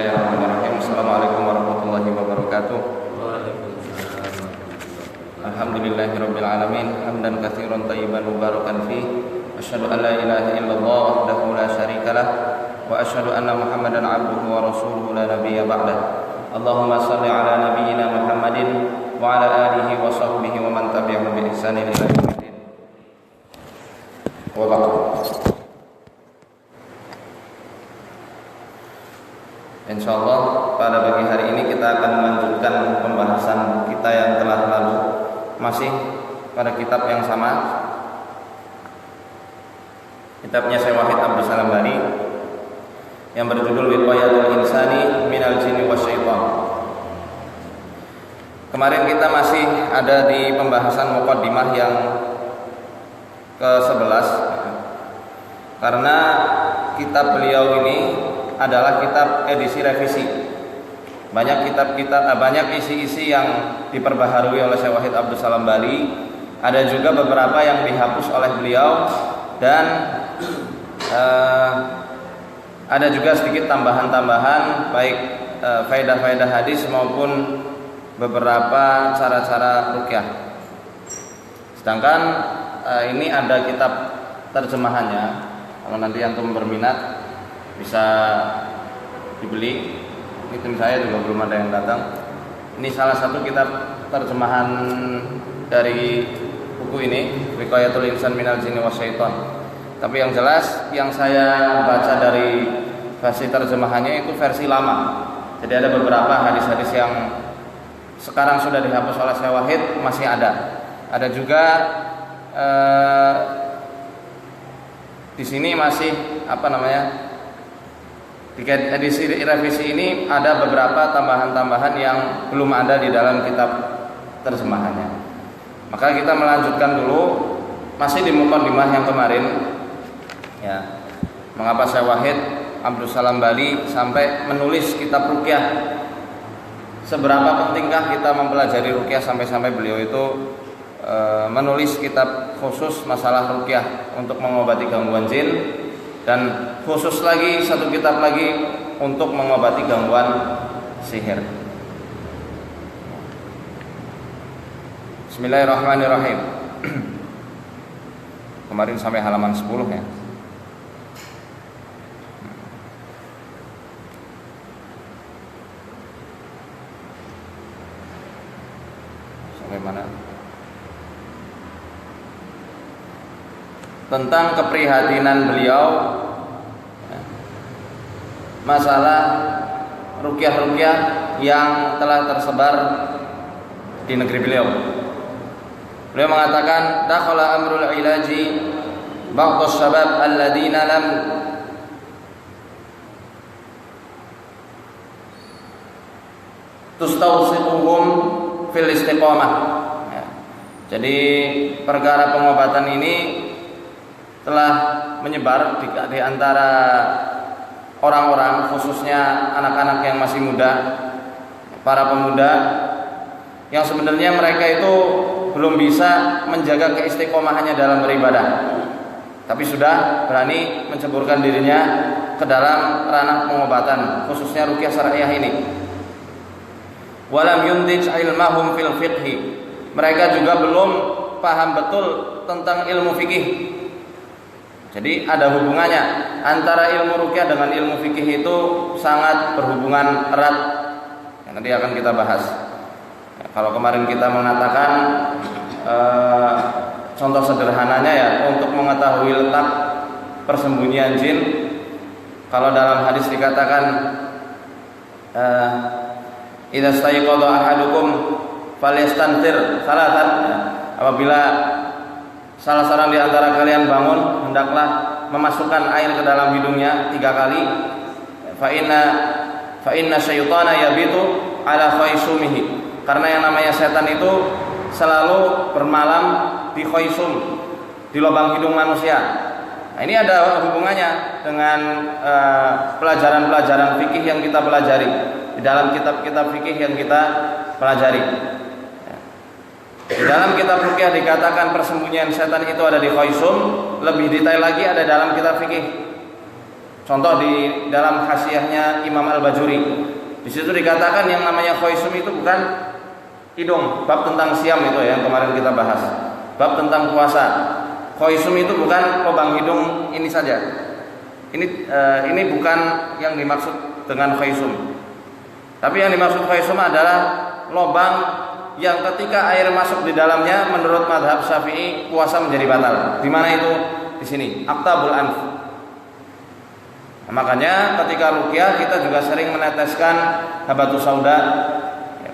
Bismillahirrahmanirrahim. Assalamualaikum warahmatullahi wabarakatuh. Alhamdulillahirabbil alamin, hamdan katsiran thayyiban mubarakan fi. Asyhadu an la ilaha illallah wahdahu la syarikalah wa asyhadu anna Muhammadan abduhu wa rasuluhu la nabiyya ba'dah. Allahumma shalli ala nabiyyina Muhammadin wa ala alihi wa sahbihi wa man tabi'ahum bi ihsanin ila yaumiddin. Wa ba'd. Insyaallah pada pagi hari ini kita akan melanjutkan pembahasan kita yang telah lalu, masih pada kitab yang sama, kitabnya Syekh Wahid Abdus Salam Bali yang berjudul Wiqayatul Insani Minal Jinni Wasyaitan. Kemarin kita masih ada di pembahasan muqaddimah yang ke-11, karena kitab beliau ini adalah kitab edisi revisi. Banyak banyak isi-isi yang diperbaharui oleh Syekh Wahid Abdus Salam Bali. Ada juga beberapa yang dihapus oleh beliau, dan ada juga sedikit tambahan-tambahan, baik faedah-faedah hadis maupun beberapa cara-cara ruqyah. Sedangkan ini ada kitab terjemahannya. Kalau nanti antum berminat bisa dibeli. Ini tim saya juga belum ada yang datang. Ini salah satu kitab terjemahan dari buku ini, Wiqayatul Insan Minal Jinni Wasyaitan. Tapi yang jelas yang saya baca dari versi terjemahannya itu versi lama. Jadi ada beberapa hadis-hadis yang sekarang sudah dihapus oleh Syekh Wahid masih ada. Ada juga di sini masih di edisi revisi ini ada beberapa tambahan-tambahan yang belum ada di dalam kitab terjemahannya. Maka kita melanjutkan dulu masih di muqaddimah yang kemarin, ya. Mengapa Syekh Wahid Abdus Salam Bali sampai menulis kitab ruqyah? Seberapa pentingkah kita mempelajari ruqyah sampai-sampai beliau itu menulis kitab khusus masalah ruqyah untuk mengobati gangguan jin, dan khusus lagi satu kitab lagi untuk mengobati gangguan sihir. Bismillahirrahmanirrahim. Kemarin sampai halaman 10 ya. Sampai mana? Tentang keprihatinan beliau masalah ruqyah-ruqyah yang telah tersebar di negeri beliau. Beliau mengatakan, dakhala amrul ilaji ba'd asy-syabab alladziina lam tustawsiquhum fil istiqamah. Ya. Jadi perkara pengobatan ini telah menyebar di antara orang-orang, khususnya anak-anak yang masih muda, para pemuda yang sebenarnya mereka itu belum bisa menjaga keistiqomahannya dalam beribadah, tapi sudah berani menceburkan dirinya ke dalam ranah pengobatan, khususnya ruqyah syar'iyyah ini. Walam yundij ilmahum fil fiqhi, mereka juga belum paham betul tentang ilmu fikih. Jadi ada hubungannya antara ilmu ruqyah dengan ilmu fikih, itu sangat berhubungan erat. Yang nanti akan kita bahas. Ya, kalau kemarin kita mengatakan contoh sederhananya ya, untuk mengetahui letak persembunyian jin, kalau dalam hadis dikatakan idza staiqadha ahadukum falyastantir salatan, apabila salah seorang di antara kalian bangun, hendaklah memasukkan air ke dalam hidungnya 3 kali. Fa inna syaitana yabitu ala khaisumihi, karena yang namanya setan itu selalu bermalam di khaisum, di lubang hidung manusia. Nah, ini ada hubungannya dengan pelajaran-pelajaran fikih yang kita pelajari di dalam kitab-kitab fikih yang kita pelajari. Di dalam kitab ruqyah dikatakan persembunyian setan itu ada di khaisum, lebih detail lagi ada dalam kitab fikih. Contoh di dalam Hasyiahnya Imam Al-Bajuri. Di situ dikatakan yang namanya khoisum itu bukan hidung. Bab tentang siam itu ya, yang kemarin kita bahas. Bab tentang puasa. Khoisum itu bukan lubang hidung ini saja. Ini bukan yang dimaksud dengan khoisum. Tapi yang dimaksud khoisum adalah lubang yang ketika air masuk di dalamnya menurut mazhab Syafi'i puasa menjadi batal. Di mana itu? Di sini, aqtabul anf. Nah, makanya ketika ruqyah kita juga sering meneteskan habatus sauda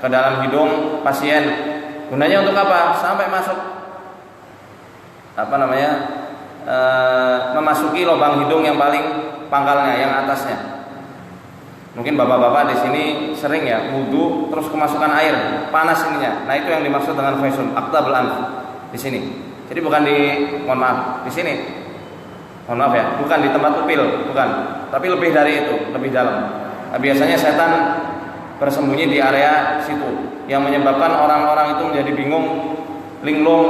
ke dalam hidung pasien. Gunanya untuk apa? Sampai masuk memasuki lubang hidung yang paling pangkalnya, yang atasnya. Mungkin bapak-bapak di sini sering ya wudu terus kemasukan air panas ininya. Nah itu yang dimaksud dengan khoisum, aqtabul anf di sini. Jadi bukan mohon maaf di sini. Mohon maaf ya, bukan di tempat upil, bukan. Tapi lebih dari itu, lebih dalam. Nah, biasanya setan bersembunyi di area situ, yang menyebabkan orang-orang itu menjadi bingung, linglung.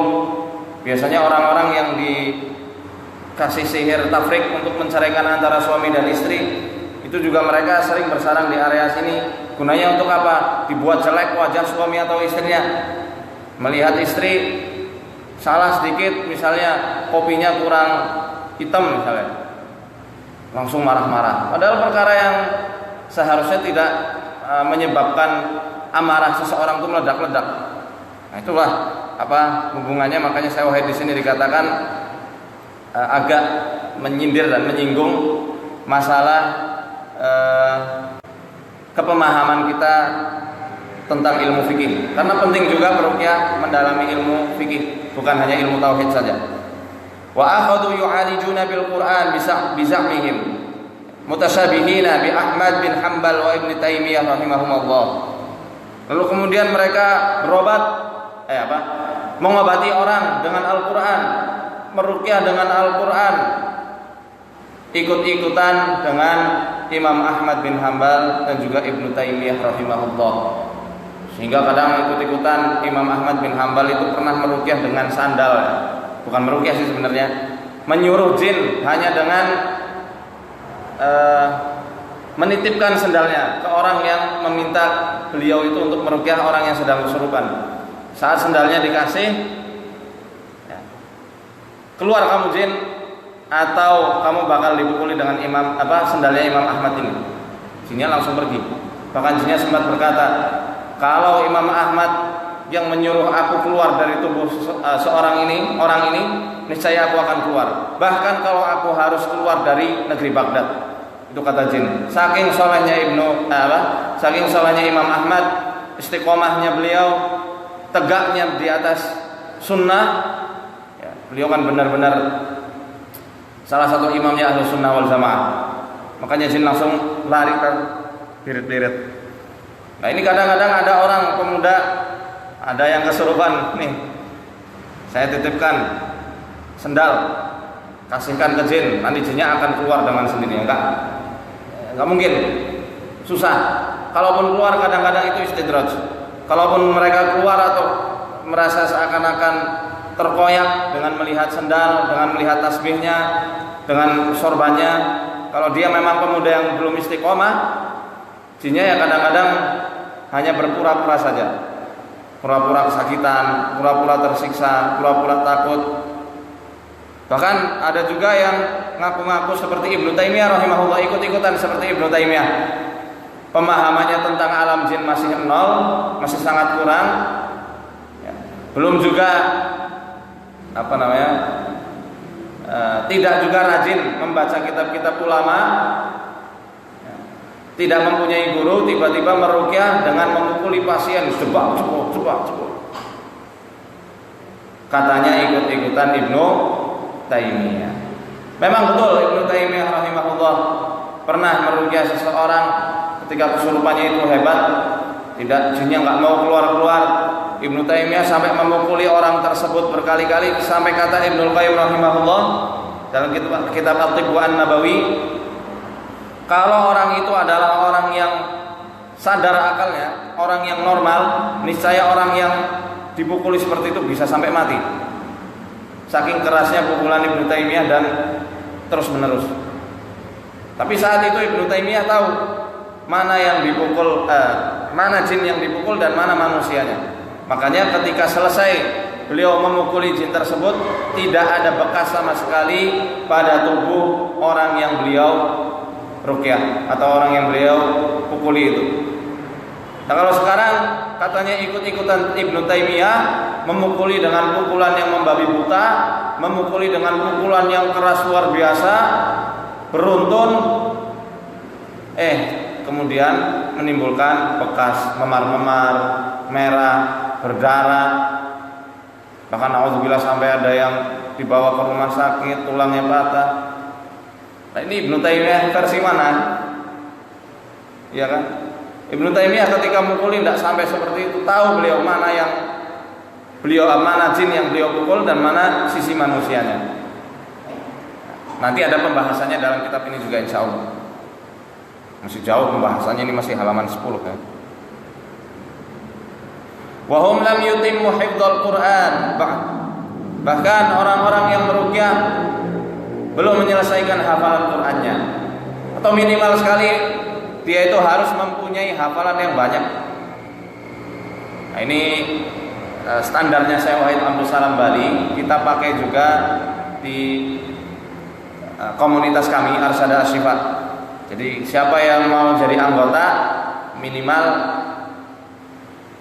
Biasanya orang-orang yang dikasih sihir tafrik untuk menceraikan antara suami dan istri, itu juga mereka sering bersarang di area sini. Gunanya untuk apa? Dibuat jelek wajah suami atau istrinya. Melihat istri salah sedikit, misalnya kopinya kurang hitam misalnya, langsung marah-marah. Padahal perkara yang seharusnya tidak menyebabkan amarah seseorang itu meledak-ledak. Nah, itulah hubungannya. Makanya saya wahid di sini dikatakan agak menyindir dan menyinggung masalah kepemahaman kita tentang ilmu fikih. Karena penting juga meruqyah mendalami ilmu fikih, bukan hanya ilmu tauhid saja. Wa akhadhu yu'alijuna bil Qur'an bizahmihim mutasyabihina bi Ahmad bin Hanbal wa Ibnu Taimiyah rahimahumullah. Lalu kemudian mereka berobat mengobati orang dengan Al-Qur'an, meruqyah dengan Al-Qur'an, ikut-ikutan dengan Imam Ahmad bin Hanbal dan juga Ibnu Taimiyah rahimahullah. Sehingga kadang ikut-ikutan Imam Ahmad bin Hanbal itu pernah meruqyah dengan sandal. Bukan meruqyah sih sebenarnya, menyuruh jin hanya dengan menitipkan sendalnya ke orang yang meminta beliau itu untuk meruqyah orang yang sedang kesurupan. Saat sendalnya dikasih, keluar kamu jin, atau kamu bakal dipukuli dengan sendalnya Imam Ahmad ini. Jinnya langsung pergi. Bahkan jinnya sempat berkata, kalau Imam Ahmad yang menyuruh aku keluar dari tubuh orang ini, niscaya aku akan keluar. Bahkan kalau aku harus keluar dari negeri Baghdad. Itu kata jin. Saking solehnya Imam Ahmad, istiqomahnya beliau, tegaknya di atas sunnah. Ya, beliau kan benar-benar salah satu imamnya Ahlus Sunnah wal Jamaah. Makanya jin langsung lari terbirit-birit. Nah ini kadang-kadang ada orang pemuda, ada yang kesurupan nih, saya titipkan sendal, kasihkan ke jin, nanti jinnya akan keluar dengan sendirinya. Enggak mungkin, susah. Kalaupun keluar kadang-kadang itu istidraj. Kalaupun mereka keluar atau merasa seakan-akan terkoyak dengan melihat sendal, dengan melihat tasbihnya, dengan sorbannya, kalau dia memang pemuda yang belum istiqomah, jinnya ya kadang-kadang hanya berpura-pura saja. Pura-pura kesakitan, pura-pura tersiksa, pura-pura takut. Bahkan ada juga yang ngaku-ngaku seperti Ibnu Taimiyah rahimahullah, ikut-ikutan seperti Ibnu Taimiyah. Pemahamannya tentang alam jin masih nol, masih sangat kurang. Belum juga tidak juga rajin membaca kitab-kitab ulama. Tidak mempunyai guru, tiba-tiba meruqyah dengan memukuli pasien, coba. Katanya ikut-ikutan Ibnu Taimiyah. Memang betul Ibnu Taimiyah rahimahullah pernah meruqyah seseorang ketika kesurupannya itu hebat, tidak, jinnya nggak mau keluar. Ibnu Taimiyah sampai memukuli orang tersebut berkali-kali, sampai kata Ibnu Qayyim rahimahullah dalam kitab At-Tibb An-Nabawi, kalau orang itu adalah orang yang sadar akalnya, orang yang normal, niscaya orang yang dipukuli seperti itu bisa sampai mati. Saking kerasnya pukulan Ibnu Taimiyah dan terus menerus. Tapi saat itu Ibnu Taimiyah tahu mana yang dipukul, mana jin yang dipukul dan mana manusianya. Makanya ketika selesai beliau memukuli jin tersebut, tidak ada bekas sama sekali pada tubuh orang yang beliau ruqyah atau orang yang beliau pukuli itu. Nah kalau sekarang katanya ikut-ikutan Ibnu Taimiyah memukuli dengan pukulan yang membabi buta, memukuli dengan pukulan yang keras luar biasa, beruntun, kemudian menimbulkan bekas memar-memar, merah, berdarah, bahkan naudzubillah sampai ada yang dibawa ke rumah sakit, tulangnya patah. Nah ini Ibnu Taimiyah versi mana? Iya kan? Ibnu Taimiyah ketika mukuli tidak sampai seperti itu, tahu beliau mana jin yang beliau pukul dan mana sisi manusianya. Nanti ada pembahasannya dalam kitab ini juga insya Allah. Masih jauh pembahasannya, ini masih halaman 10 kan. Wa hum lam yutimmu hifdzal Qur'an. Bahkan orang-orang yang meruqyah belum menyelesaikan hafalan Qur'annya. Atau minimal sekali dia itu harus mempunyai hafalan yang banyak. Nah, ini standarnya Syekh Wahid Abdul Salam Bali, kita pakai juga di komunitas kami Arsada Asyifa. Jadi siapa yang mau jadi anggota minimal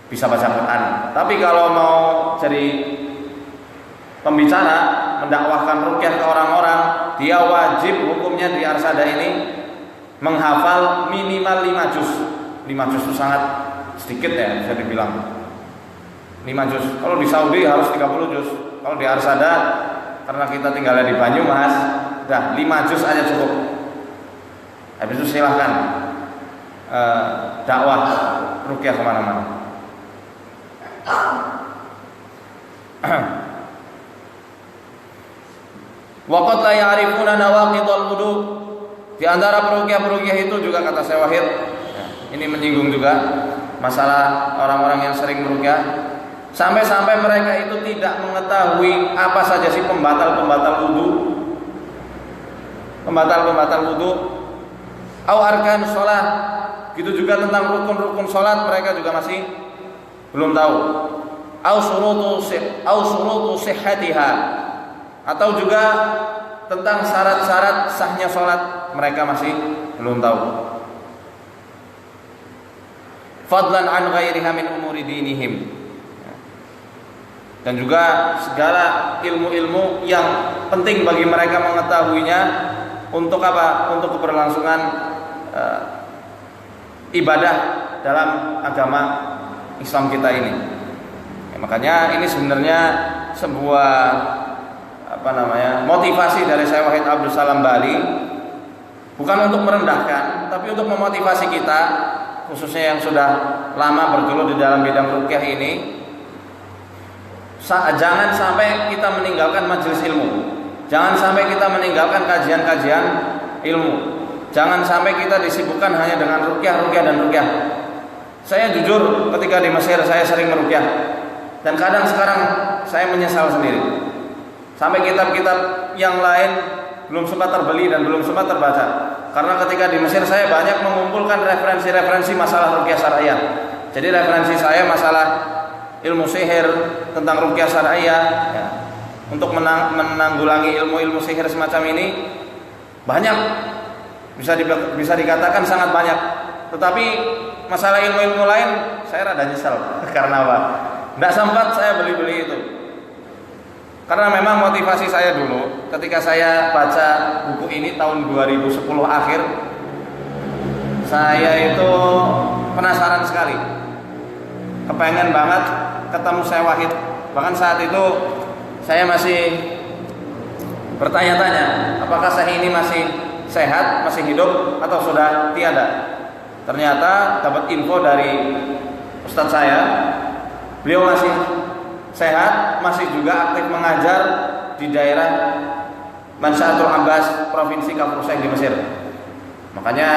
bisa baca Quran. Tapi kalau mau jadi pembicara, mendakwahkan ruqyah ke orang-orang, dia wajib hukumnya di Arsada ini menghafal minimal 5 juz. 5 juz itu sangat sedikit ya, bisa dibilang 5 juz. Kalau di Saudi harus 30 juz. Kalau di Arsada, karena kita tinggalnya di Banyumas, udah 5 juz aja cukup. Habis itu silahkan dakwah ruqyah kemana-mana. Waqad la ya'rifuna nawaqidul wudu. Di antara peruqyah itu juga kata Syekh Wahid, ini menyinggung juga masalah orang-orang yang sering meruqyah, sampai-sampai mereka itu tidak mengetahui apa saja sih pembatal-pembatal wudu. Pembatal-pembatal wudu, au arkan salat. Gitu juga tentang rukun-rukun salat mereka juga masih belum tahu. Au syurutu sihhatiha, atau juga tentang syarat-syarat sahnya salat mereka masih belum tahu. Fadlan an ghairiha min umuri dinihim. Dan juga segala ilmu-ilmu yang penting bagi mereka mengetahuinya untuk apa? Untuk keberlangsungan ibadah dalam agama Islam kita ini. Ya, makanya ini sebenarnya sebuah motivasi dari Syekh Wahid Abdul Salam Bali, bukan untuk merendahkan, tapi untuk memotivasi kita, khususnya yang sudah lama bergelut di dalam bidang ruqyah ini. Jangan sampai kita meninggalkan majelis ilmu, jangan sampai kita meninggalkan kajian-kajian ilmu, jangan sampai kita disibukkan hanya dengan ruqyah dan ruqyah. Saya jujur ketika di Mesir saya sering meruqyah, dan kadang sekarang saya menyesal sendiri. Sampai kitab-kitab yang lain belum sempat terbeli dan belum sempat terbaca. Karena ketika di Mesir saya banyak mengumpulkan referensi-referensi masalah ruqyah syar'iyah. Jadi referensi saya masalah ilmu sihir, tentang ruqyah syar'iyah, ya, untuk menanggulangi ilmu-ilmu sihir semacam ini banyak, bisa dikatakan sangat banyak. Tetapi masalah ilmu-ilmu lain saya rada nyesal. Karena apa? Tidak sempat saya beli-beli itu. Karena memang motivasi saya dulu ketika saya baca buku ini tahun 2010 akhir, saya itu penasaran sekali, kepengen banget ketemu Syekh Wahid. Bahkan saat itu saya masih bertanya-tanya, apakah Syekh ini masih sehat, masih hidup, atau sudah tiada. Ternyata dapat info dari Ustadz saya, beliau masih sehat, masih juga aktif mengajar di daerah Manshatul Abbas, Provinsi Kafur Sheikh di Mesir. Makanya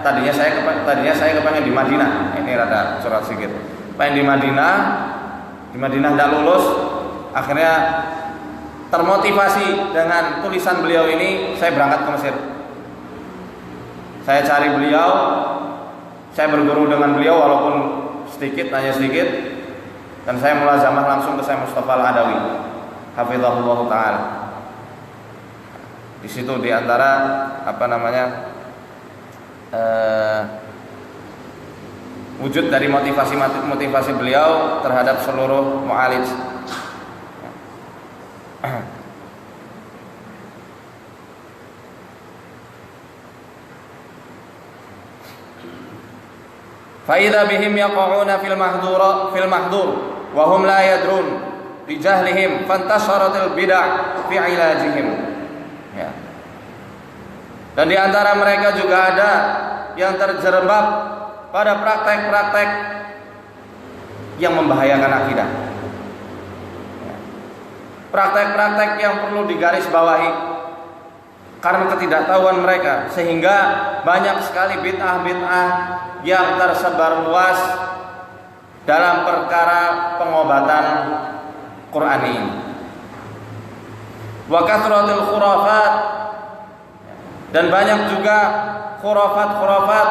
tadinya saya kepengen di Madinah. Ini rada surat sedikit. Pengen di Madinah tidak lulus. Akhirnya termotivasi dengan tulisan beliau ini, saya berangkat ke Mesir. Saya cari beliau, saya berguru dengan beliau walaupun sedikit, hanya sedikit, dan saya mulazamah langsung ke Syekh Mustafa Al-Adawi, hafizahullah taala. Di situ di antara wujud dari motivasi beliau terhadap seluruh mu'alij. Fa'idha bihim yaqa'una fil mahdur wa hum la yadrun bi jahlihim fantasharatil bid'ah fi ilajihim. Ya. Dan di antara mereka juga ada yang terjerembab pada praktek-praktek yang membahayakan akidah. Ya. Praktek-praktek yang perlu digarisbawahi karena ketidaktahuan mereka, sehingga banyak sekali bid'ah-bid'ah yang tersebar luas dalam perkara pengobatan Qur'ani ini. Wa kathratul khurafat, dan banyak juga khurafat-khurafat,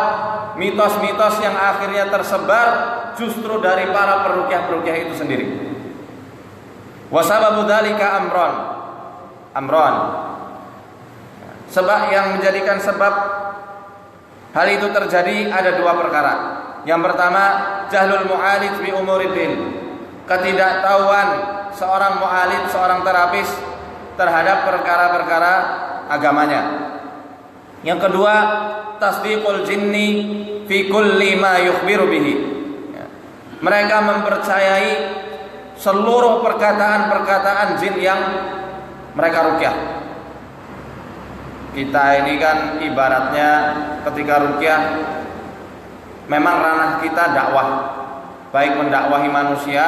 mitos-mitos yang akhirnya tersebar justru dari para peruqyah-peruqyah itu sendiri. Wa sababu dzalika amron. Sebab yang menjadikan sebab hal itu terjadi ada dua perkara. Yang pertama, jahlul mu'alij bi umuriddin, ketidaktahuan seorang mu'alij, seorang terapis terhadap perkara-perkara agamanya. Yang kedua, tasdiqul jinni fi kulli ma yukhbiru bihi. Mereka mempercayai seluruh perkataan-perkataan jin yang mereka ruqyah. Kita ini kan ibaratnya ketika ruqyah memang ranah kita dakwah, baik mendakwahi manusia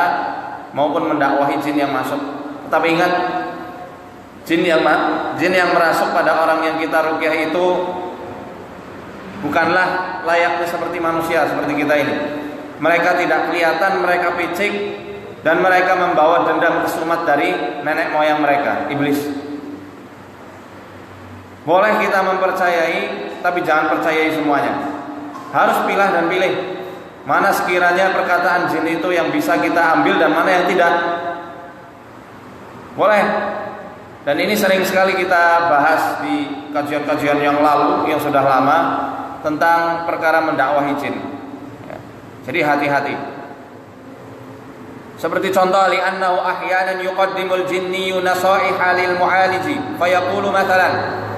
maupun mendakwahi jin yang masuk. Tetapi ingat, jin yang merasuk pada orang yang kita ruqyah itu bukanlah layaknya seperti manusia seperti kita ini. Mereka tidak kelihatan, mereka picik, dan mereka membawa dendam kesumat dari nenek moyang mereka, iblis. Boleh kita mempercayai, tapi jangan percayai semuanya. Harus pilah dan pilih mana sekiranya perkataan jin itu yang bisa kita ambil dan mana yang tidak. Boleh. Dan ini sering sekali kita bahas di kajian-kajian yang lalu, yang sudah lama, tentang perkara mendakwahi jin. Ya. Jadi hati-hati. Seperti contoh, li'annahu ahyanan yuqaddimul jinni nasaiha lil mu'aliji fayaqulu mathalan.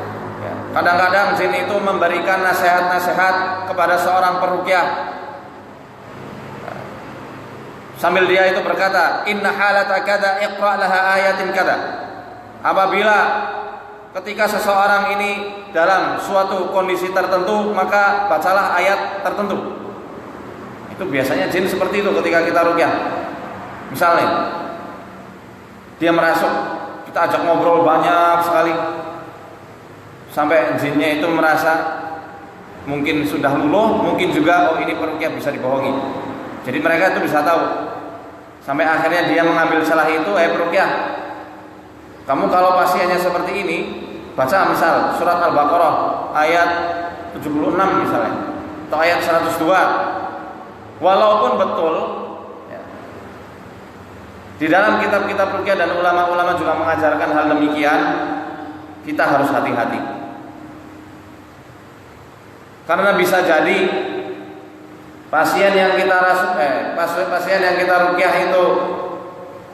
Kadang-kadang jin itu memberikan nasihat-nasihat kepada seorang peruqyah, sambil dia itu berkata, inna halata kada iqra' laha ayatin kada. Apabila ketika seseorang ini dalam suatu kondisi tertentu, maka bacalah ayat tertentu. Itu biasanya jin seperti itu ketika kita ruqyah. Misalnya dia merasuk, kita ajak ngobrol banyak sekali, sampai jinnya itu merasa mungkin sudah luluh, mungkin juga ini peruqyah bisa dibohongi. Jadi mereka itu bisa tahu. Sampai akhirnya dia mengambil salah itu, peruqyah, kamu kalau pasiennya seperti ini, baca misal surat Al-Baqarah ayat 76 misalnya, atau ayat 102. Walaupun betul ya, di dalam kitab-kitab ruqyah dan ulama-ulama juga mengajarkan hal demikian, kita harus hati-hati. Karena bisa jadi pasien yang kita pasien yang kita ruqyah itu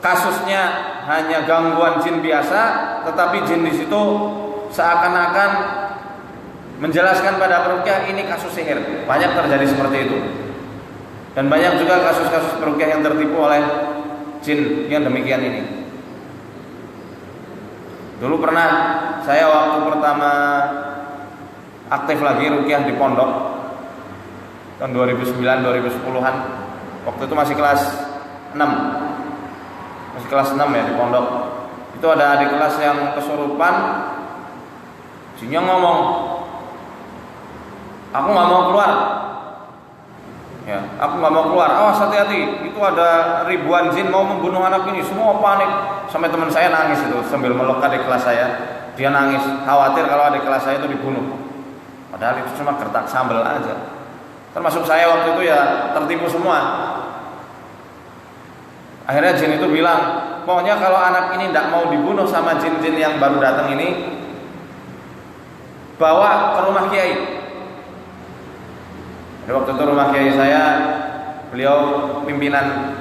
kasusnya hanya gangguan jin biasa, tetapi jin di situ seakan-akan menjelaskan pada peruqyah ini kasus sihir. Banyak terjadi seperti itu. Dan banyak juga kasus-kasus peruqyah yang tertipu oleh jin yang demikian ini. Dulu pernah saya waktu pertama aktif lagi ruqyah di pondok tahun 2009-2010-an. Waktu itu masih kelas 6. Masih kelas 6 ya di pondok. Itu ada adik kelas yang kesurupan. Jinnya ngomong, "Aku enggak mau keluar." Ya, "Aku enggak mau keluar. Awas hati-hati. Itu ada ribuan jin mau membunuh anak ini." Semua panik. Sampai teman saya nangis itu sambil meluk adik kelas saya. Dia nangis, khawatir kalau adik kelas saya itu dibunuh. Padahal itu cuma gertak sambal aja. Termasuk saya waktu itu ya tertipu semua. Akhirnya jin itu bilang, pokoknya kalau anak ini tidak mau dibunuh sama jin-jin yang baru datang ini, bawa ke rumah kiai. Jadi waktu itu rumah kiai saya, beliau pimpinan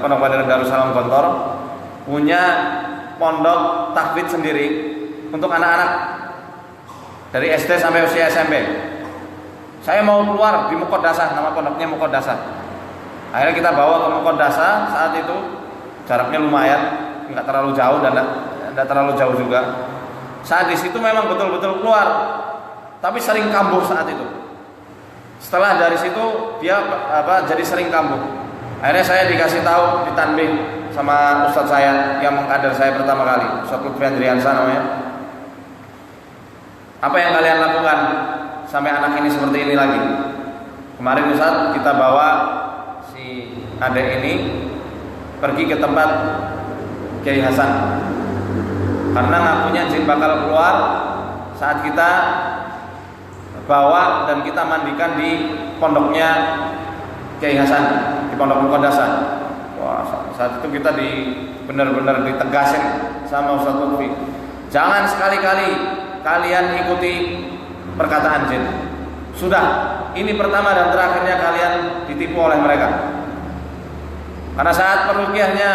Pondok Pesantren Darussalam Gontor, punya pondok tahfidz sendiri untuk anak-anak dari SD sampai usia SMP. Saya mau keluar di Mukodasah, nama pondoknya Mukodasah. Akhirnya kita bawa ke Mukodasah. Saat itu jaraknya lumayan, nggak terlalu jauh dan nggak terlalu jauh juga. Saat di situ memang betul-betul keluar, tapi sering kambuh saat itu. Setelah dari situ dia jadi sering kambuh. Akhirnya saya dikasih tahu, ditanbih sama ustadz saya yang mengkader saya pertama kali, Ustadz Lutfi Andriansa namanya. Apa yang kalian lakukan sampai anak ini seperti ini lagi? Kemarin Ustadz kita bawa si adek ini pergi ke tempat Kiai Hasan karena ngakunya jin bakal keluar saat kita bawa dan kita mandikan di pondoknya Kiai Hasan di Pondok Mukodasah. Wah, saat itu kita benar-benar ditegasin sama Ustadz Lutfi, jangan sekali-kali kalian ikuti perkataan jin. Sudah, ini pertama dan terakhirnya kalian ditipu oleh mereka. Karena saat peruqyahnya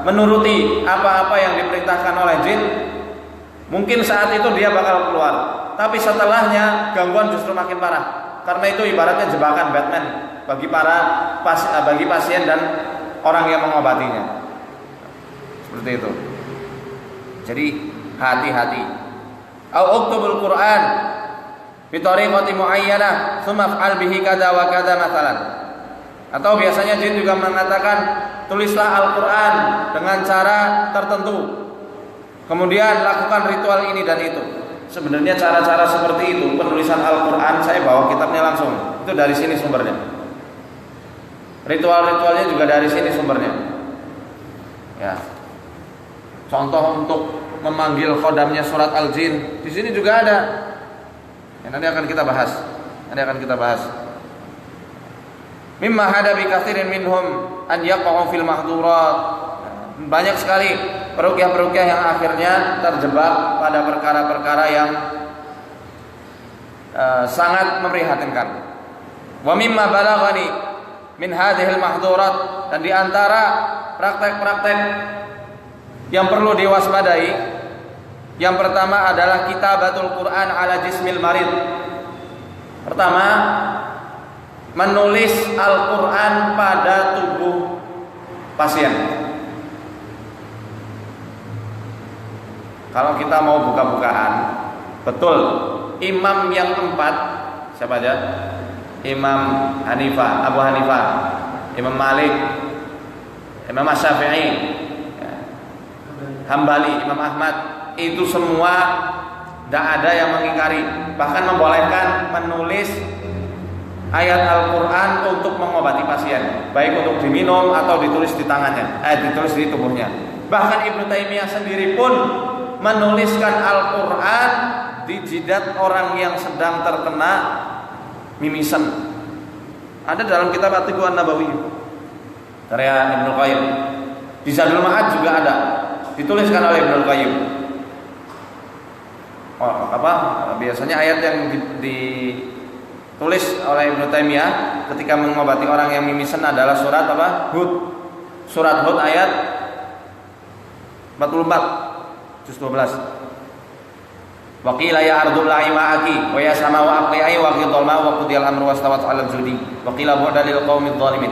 menuruti apa-apa yang diperintahkan oleh jin, mungkin saat itu dia bakal keluar. Tapi setelahnya gangguan justru makin parah. Karena itu ibaratnya jebakan Batman bagi pasien dan orang yang mengobatinya. Seperti itu. Jadi hati-hati. Au uktubul Quran bi tariqati muayyanah, tsumma fa'al bihi kadza wa kadza mathalan. Atau biasanya jin juga mengatakan, tulislah Al-Qur'an dengan cara tertentu. Kemudian lakukan ritual ini dan itu. Sebenarnya cara-cara seperti itu, penulisan Al-Qur'an, saya bawa kitabnya langsung. Itu dari sini sumbernya. Ritual-ritualnya juga dari sini sumbernya. Ya. Contoh untuk memanggil khodamnya surat Al-Jin, di sini juga ada. Ya, nanti akan kita bahas. Mimma hada bi katsirin minhum an yaqa'u fil mahdurat. Banyak sekali peruqyah-peruqyah yang akhirnya terjebak pada perkara-perkara yang sangat memprihatinkan. Wa mimma balaghani min hadhil mahdurat, dan di antara praktek-praktek yang perlu diwaspadai, yang pertama adalah kitabatul Quran ala jismil marid. Pertama, menulis Al-Quran pada tubuh pasien. Kalau kita mau buka-bukaan, betul, imam yang 4 siapa aja? Imam Hanifah, Abu Hanifah, Imam Malik, Imam Syafi'i, Hambali, Imam Ahmad, itu semua tidak ada yang mengingkari, bahkan membolehkan menulis ayat Al-Quran untuk mengobati pasien, baik untuk diminum atau ditulis di tangannya, ditulis di tubuhnya. Bahkan Ibnu Taimiyah sendiri pun menuliskan Al-Quran di jidat orang yang sedang terkena mimisan. Ada dalam kitab At-Tibu An-Nabawi karya Ibnu Qayyim. Di Zadul Ma'ad juga ada, dituliskan oleh Ibnu Qayyim. Biasanya ayat yang ditulis oleh Ibnu Taimiyah ketika mengobati orang yang mimisan adalah surat Hud. Surat Hud ayat 44 juz 12. Wa qila ya ardul la'i ma'aki wa ya sama wa aqli'i wa qidal ma wa qudiyal amru wastawat 'alal judi wa qila bu'da lil qaumidz zalimin.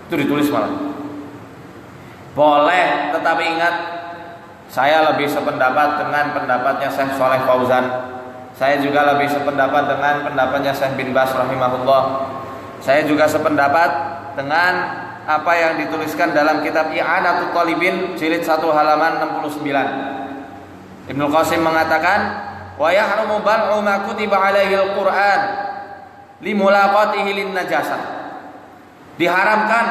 Itu ditulis malah. Boleh, tetapi ingat, saya lebih sependapat dengan pendapatnya Syekh Shalih Fauzan. Saya juga lebih sependapat dengan pendapatnya Syekh bin Baz rahimahullah. Saya juga sependapat dengan apa yang dituliskan dalam kitab I'anatul Talibin jilid 1 halaman 69. Ibnu Qasim mengatakan, wa yahrumu bal'u ma kutiba 'alaihi al-Qur'an li mulaqatihi lin najasah. Diharamkan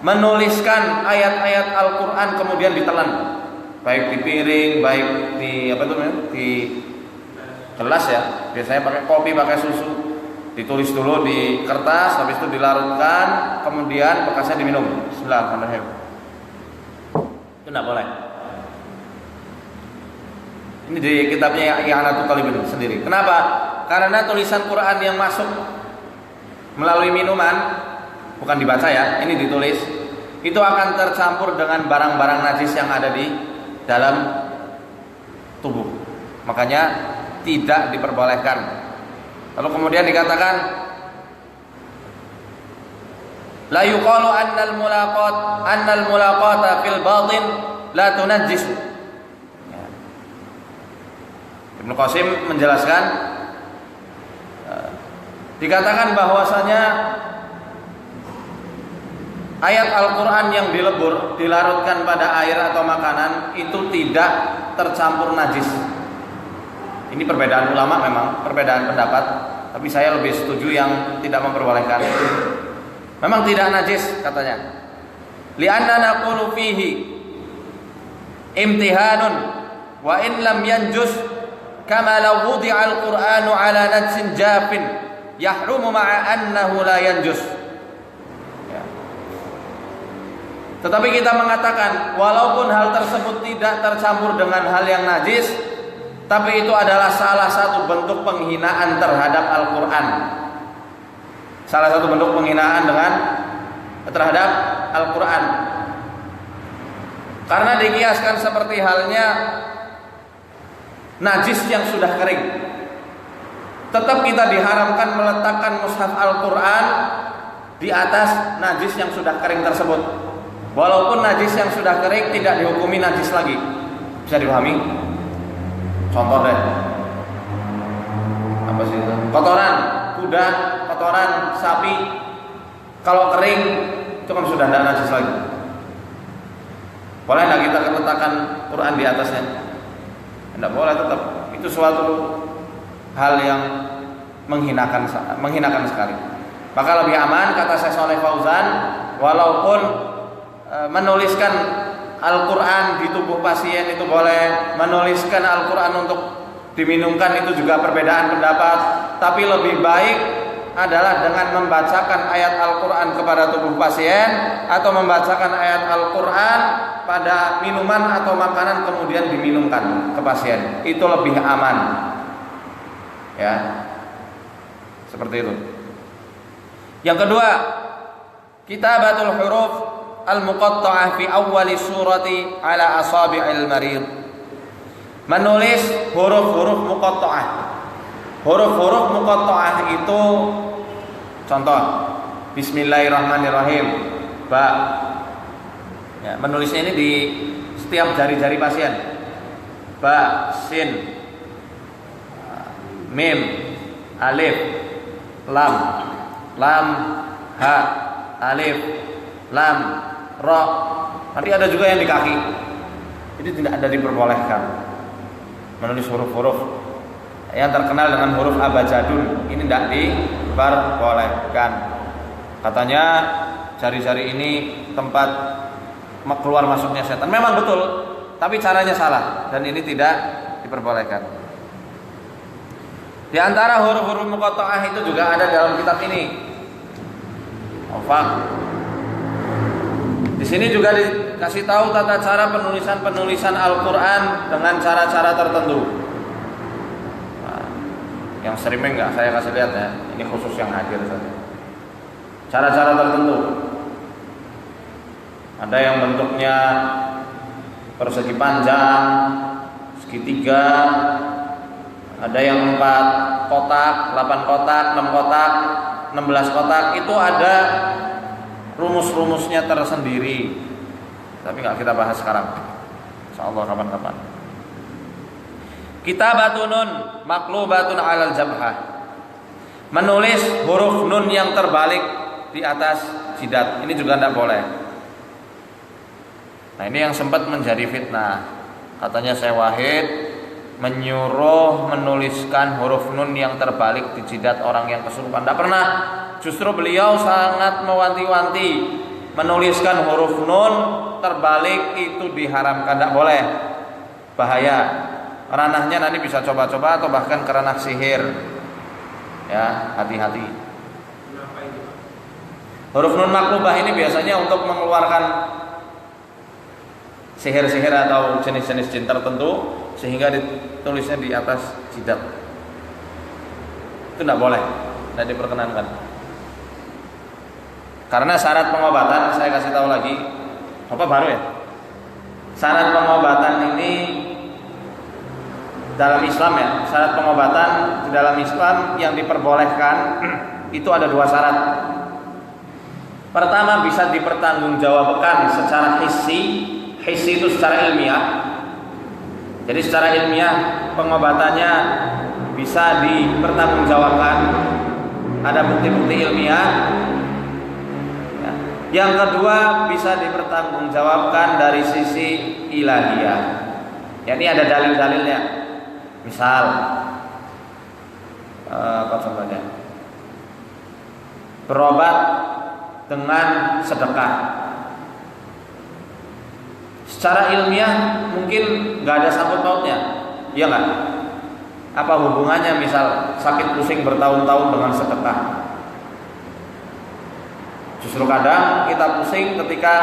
menuliskan ayat-ayat Al-Qur'an kemudian ditelan baik di piring, baik di di gelas ya. Biasanya pakai kopi, pakai susu. Ditulis dulu di kertas, habis itu dilarutkan, kemudian bekasnya diminum. Bismillahirrahmanirrahim. Itu tidak boleh. Ini di kitabnya I'anatul Talibin sendiri. Kenapa? Karena tulisan Quran yang masuk melalui minuman, bukan dibaca ya, ini ditulis, itu akan tercampur dengan barang-barang najis yang ada di dalam tubuh. Makanya tidak diperbolehkan. Lalu kemudian dikatakan la yuqalu annal mulaqata fil batin la tunajjisu. Ibnu Qasim menjelaskan, dikatakan bahwasanya ayat Al-Quran yang dilebur, dilarutkan pada air atau makanan itu tidak tercampur najis. Ini perbedaan ulama, memang perbedaan pendapat, tapi saya lebih setuju yang tidak memperbolehkan. Memang tidak najis katanya. Li'anna naqulu fihi imtihanun wa in lam yanjus kama law wudi'a al-Qur'anu ala najsin jafin yahrumu ma'a annahu la yanjus. Ya. Tetapi kita mengatakan walaupun hal tersebut tidak tercampur dengan hal yang najis, tapi itu adalah salah satu bentuk penghinaan terhadap Al-Qur'an. Salah satu bentuk penghinaan terhadap Al-Qur'an. Karena dikiaskan seperti halnya najis yang sudah kering. Tetap kita diharamkan meletakkan mushaf Al-Quran di atas najis yang sudah kering tersebut. Walaupun najis yang sudah kering tidak dihukumi najis lagi. Bisa dipahami? Contoh deh. Apa sih itu? Kotoran kuda, kotoran sapi, kalau kering itu kan sudah tidak najis lagi. Boleh tidak kita letakkan Quran di atasnya? Tidak boleh, tetap itu suatu hal yang menghinakan sekali. Maka lebih aman, kata Syekh Shalih Fauzan, walaupun menuliskan Al-Quran di tubuh pasien itu boleh, menuliskan Al-Quran untuk diminumkan itu juga perbedaan pendapat, tapi lebih baik adalah dengan membacakan ayat Al-Quran kepada tubuh pasien atau membacakan ayat Al-Quran pada minuman atau makanan kemudian diminumkan ke pasien. Itu lebih aman. Ya. Seperti itu. Yang kedua, kitabatul huruf al-muqatta'ah fi awwali surati ala asabi'il marid. Menulis huruf-huruf muqatta'ah. Huruf-huruf muqatta'ah itu contoh Bismillahirrahmanirrahim. Ba. Ya, menulisnya ini di setiap jari-jari pasien. Ba, sin, mim, alif, lam, ha, alif, lam, ra. Nanti ada juga yang di kaki. Ini tidak ada diperbolehkan. Menulis huruf-huruf yang terkenal dengan huruf abajadun ini tidak diperbolehkan. Katanya jari-jari ini tempat keluar masuknya setan. Memang betul, tapi caranya salah dan ini tidak diperbolehkan. Di antara huruf-huruf muqatta'ah itu juga ada dalam kitab ini. Aufaq. Di sini juga dikasih tahu tata cara penulisan Al-Quran dengan cara-cara tertentu. Nah, yang streaming nggak saya kasih lihat ya. Ini khusus yang hadir saja. Cara-cara tertentu. Ada yang bentuknya persegi panjang, segitiga, ada yang 4 kotak, 8 kotak, 6 kotak, 16 kotak. Itu ada rumus-rumusnya tersendiri. Tapi nggak kita bahas sekarang. Insyaallah kapan-kapan. Kitabatun nun maqlubatun 'alal jabhah. Menulis huruf nun yang terbalik di atas jidat. Ini juga tidak boleh. Nah, ini yang sempat menjadi fitnah. Katanya Syekh Wahid menyuruh menuliskan huruf nun yang terbalik di jidat orang yang kesurupan. Tidak pernah. Justru beliau sangat mewanti-wanti menuliskan huruf nun terbalik itu diharamkan, tidak boleh. bahaya. Ranahnya nanti bisa coba-coba atau bahkan ke ranah sihir. Ya, hati-hati. Huruf nun maklubah ini biasanya untuk mengeluarkan sihir-sihir atau jenis-jenis jin tertentu, sehingga ditulisnya di atas jidat. Itu tidak boleh, tidak diperkenankan. Karena syarat pengobatan, saya kasih tahu lagi, apa baru ya? Syarat pengobatan ini dalam Islam ya, syarat pengobatan di dalam Islam yang diperbolehkan itu ada 2 syarat. Pertama, bisa dipertanggungjawabkan secara hissi itu secara ilmiah. Jadi secara ilmiah pengobatannya bisa dipertanggungjawabkan, ada bukti-bukti ilmiah. Yang kedua, bisa dipertanggungjawabkan dari sisi ilahiyah. Ya, ini ada dalil-dalilnya. Misal, apa contohnya? Berobat dengan sedekah. Secara ilmiah mungkin nggak ada sangkut pautnya, iya nggak? Apa hubungannya misal sakit pusing bertahun-tahun dengan sedekah? Justru kadang kita pusing ketika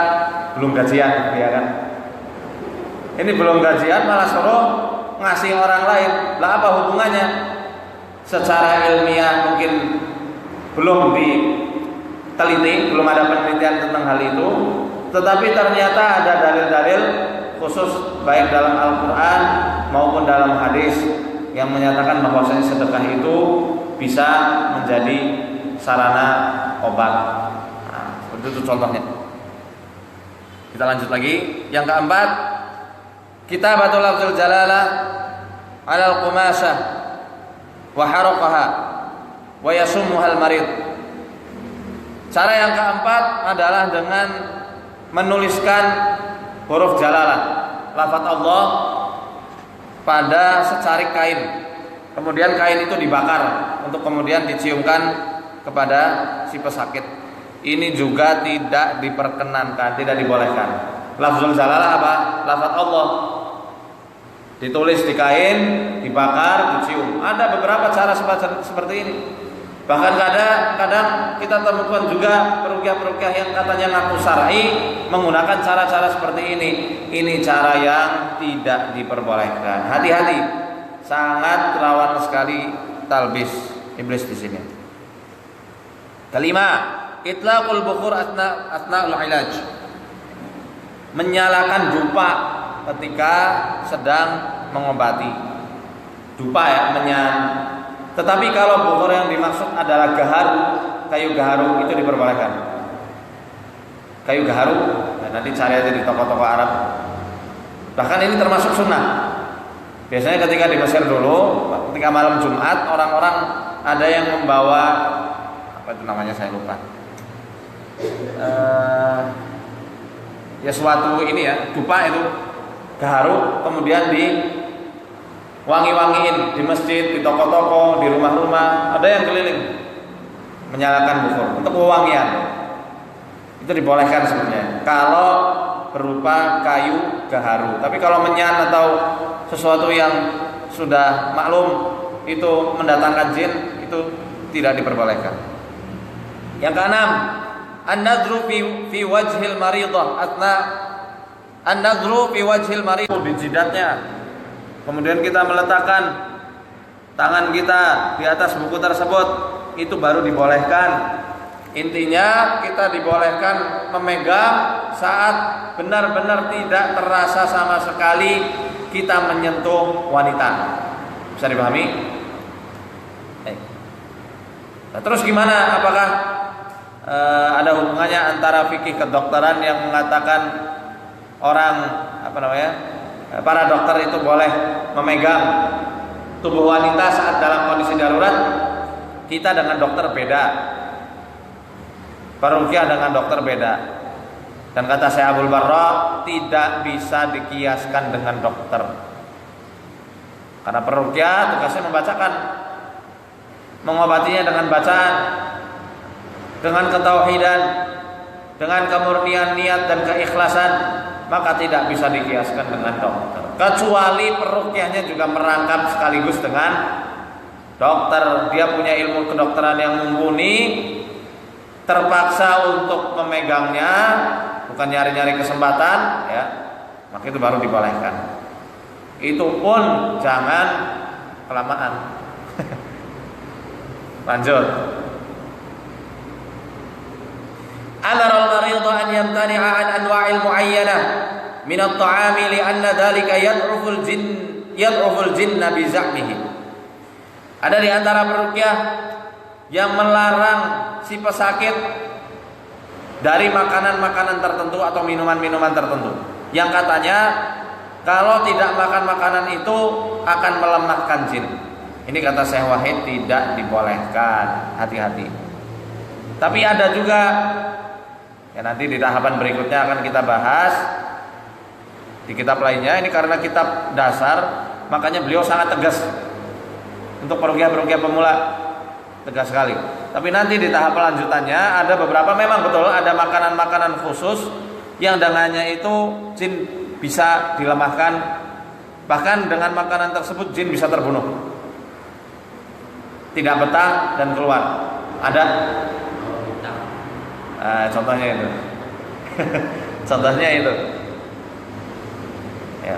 belum gajian, ya kan? Ini belum gajian malah suruh ngasih orang lain. Lah apa hubungannya? Secara ilmiah mungkin belum diteliti, belum ada penelitian tentang hal itu. Tetapi ternyata ada dalil-dalil khusus baik dalam Al-Quran maupun dalam hadis yang menyatakan bahwasanya sedekah itu bisa menjadi sarana obat. Itu contohnya. Kita lanjut lagi. Yang keempat, kitabatul lafzul jalalah 'alal qumasah wa haraqaha wa yasumuhal marid. Cara yang keempat adalah dengan menuliskan huruf jalalah, lafaz Allah pada secarik kain. Kemudian kain itu dibakar untuk kemudian diciumkan kepada si pesakit. Ini juga tidak diperkenankan, tidak dibolehkan. Lafzul jalalah apa? Lafaz Allah ditulis di kain, dibakar, dicium. Ada beberapa cara seperti ini. Bahkan kadang kita temukan juga peruqyah-peruqyah yang katanya ngaku syar'i menggunakan cara-cara seperti ini. Ini cara yang tidak diperbolehkan. Hati-hati, sangat rawan sekali talbis iblis di sini. Kelima, itlaqul bukhur asna'ul ilaj. Menyalakan dupa ketika sedang mengobati. Dupa ya, tetapi kalau bukhur yang dimaksud adalah gaharu, kayu gaharu, itu diperbolehkan. Kayu gaharu, nah nanti cari aja di toko-toko Arab. Bahkan ini termasuk sunnah. Biasanya ketika di Mesir dulu, ketika malam Jumat, orang-orang ada yang membawa, apa itu namanya saya lupa. Ya suatu ini ya, dupa itu gaharu, kemudian di wangi-wangiin di masjid, di toko-toko, di rumah-rumah, ada yang keliling menyalakan bukhur untuk wewangian. Itu dibolehkan sebenarnya kalau berupa kayu gaharu. Tapi kalau menyan atau sesuatu yang sudah maklum itu mendatangkan jin, itu tidak diperbolehkan. Yang keenam, an-nadhru fi wajhil maridah atna an-nadhru fi wajhil maridah, di jidatnya. Kemudian kita meletakkan tangan kita di atas buku tersebut, itu baru dibolehkan. Intinya kita dibolehkan memegang saat benar-benar tidak terasa sama sekali kita menyentuh wanita. Bisa dipahami? Nah, terus gimana? Apakah ada hubungannya antara fikih kedokteran yang mengatakan orang para dokter itu boleh memegang tubuh wanita saat dalam kondisi darurat? Kita dengan dokter beda, peruqyah dengan dokter beda. Dan kata Syekh Abdul Barra, tidak bisa dikiaskan dengan dokter. Karena peruqyah tugasnya membacakan, mengobatinya dengan bacaan, dengan ketauhidan, dengan kemurnian niat dan keikhlasan. maka tidak bisa dikiaskan dengan dokter. Kecuali peruqyahnya juga merangkap sekaligus dengan dokter. Dia punya ilmu kedokteran yang mumpuni, terpaksa untuk memegangnya, bukan nyari-nyari kesempatan, ya, maka itu baru dibolehkan. Itu pun jangan kelamaan. Lanjut. Amara al-maridha an yamtani'a an anwa'il mu'ayyanah min at-ta'ami li'anna dhalika yad'uful jinna bi za'mihi. Ada di antara peruqyah yang melarang si pesakit dari makanan-makanan tertentu atau minuman-minuman tertentu yang katanya kalau tidak makan makanan itu akan melemahkan jin. Ini kata Syekh Wahid tidak dibolehkan, hati-hati. Tapi ada juga, ya nanti di tahapan berikutnya akan kita bahas di kitab lainnya. Ini karena kitab dasar, makanya beliau sangat tegas untuk peruqyah-peruqyah pemula, tegas sekali. Tapi nanti di tahap lanjutannya ada beberapa, memang betul ada makanan-makanan khusus yang dengannya itu jin bisa dilemahkan, bahkan dengan makanan tersebut jin bisa terbunuh, tidak betah dan keluar. Ada contohnya itu. Contohnya itu, ya.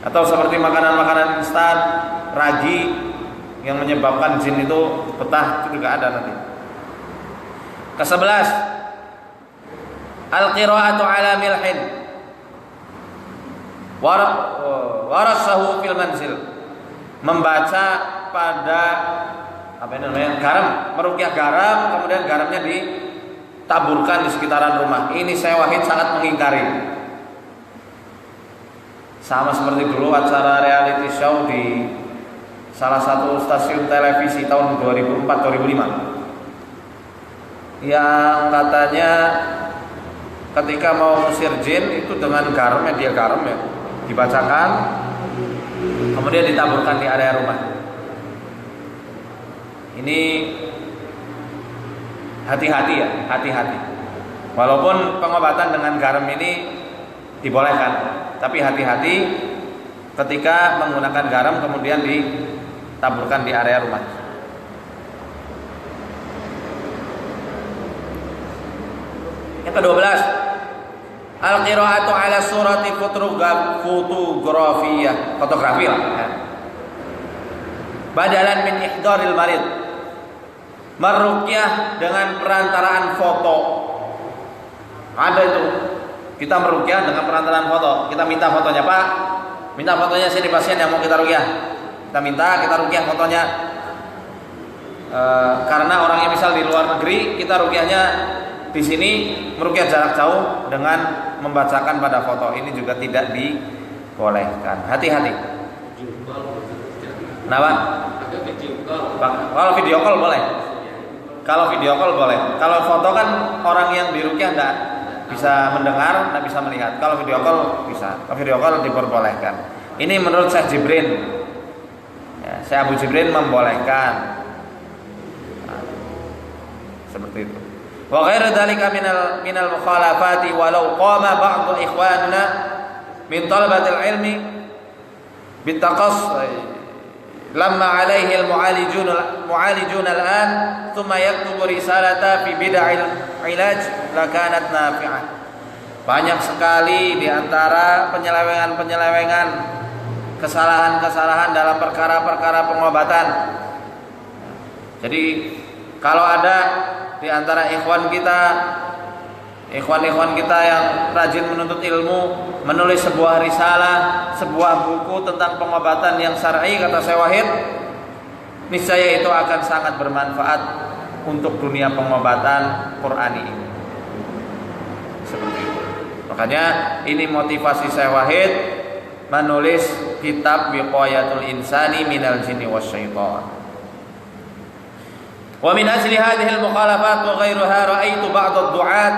Atau seperti makanan-makanan instan, ragi yang menyebabkan jin itu betah, itu juga ada nanti. Ke-11, al-qira'atu ala milhin warasahu fil manzil. Membaca pada apa ini namanya? Garam, meruqyah garam, kemudian garamnya ditaburkan di sekitaran rumah. Ini Syekh Wahid sangat mengingkari. Sama seperti dulu acara reality show di salah satu stasiun televisi tahun 2004-2005 yang katanya ketika mau ngusir jin itu dengan garam, dia garam ya, dibacakan kemudian ditaburkan di area rumah. Ini hati-hati ya, hati-hati. Walaupun pengobatan dengan garam ini dibolehkan, tapi hati-hati ketika menggunakan garam kemudian ditaburkan di area rumah. Yang ke-12, al-qira'atu ala surati fotografiyah, fotografi lah ya. Badalan min ihdaril marid, meruqyah dengan perantaraan foto. Ada itu, kita meruqyah dengan perantaraan foto. Kita minta fotonya, Pak, minta fotonya sini pasien yang mau kita ruqyah. Kita minta, kita ruqyah fotonya. Karena orangnya misal di luar negeri, kita ruqyahnya di sini, meruqyah jarak jauh dengan membacakan pada foto. Ini juga tidak dibolehkan. Hati-hati. Kenapa? Kalau video call boleh. Kalau video call boleh. Kalau foto kan orang yang diruqyah enggak bisa mendengar, enggak bisa melihat. Kalau video call bisa. Kalau video call diperbolehkan. Ini menurut Syekh Jibrin. Ya, Syekh Abu Jibrin membolehkan. Nah, seperti itu. Wa ghairu dzalika minal mukhalafati walau qama ba'd ikhwanuna min talabatil ilmi bitaqass lamma alaihi al-mu'alijun al-an thumma yaktubu risalata fi bid'il ilaj lakanat nafi'ah. Banyak sekali di antara penyelewengan-penyelewengan, kesalahan-kesalahan dalam perkara-perkara pengobatan. Jadi kalau ada di antara ikhwan kita yang rajin menuntut ilmu, menulis sebuah risalah, sebuah buku tentang pengobatan yang syar'i, kata Syekh Wahid, niscaya itu akan sangat bermanfaat untuk dunia pengobatan Qur'ani ini. Seperti itu. Makanya ini motivasi Syekh Wahid menulis kitab Wiqayatul Insani minal Jinni Wasyaitan. Wa min ajli hadhihi al-mukhalafat wa ghayriha ra'aitu ba'd ad-du'at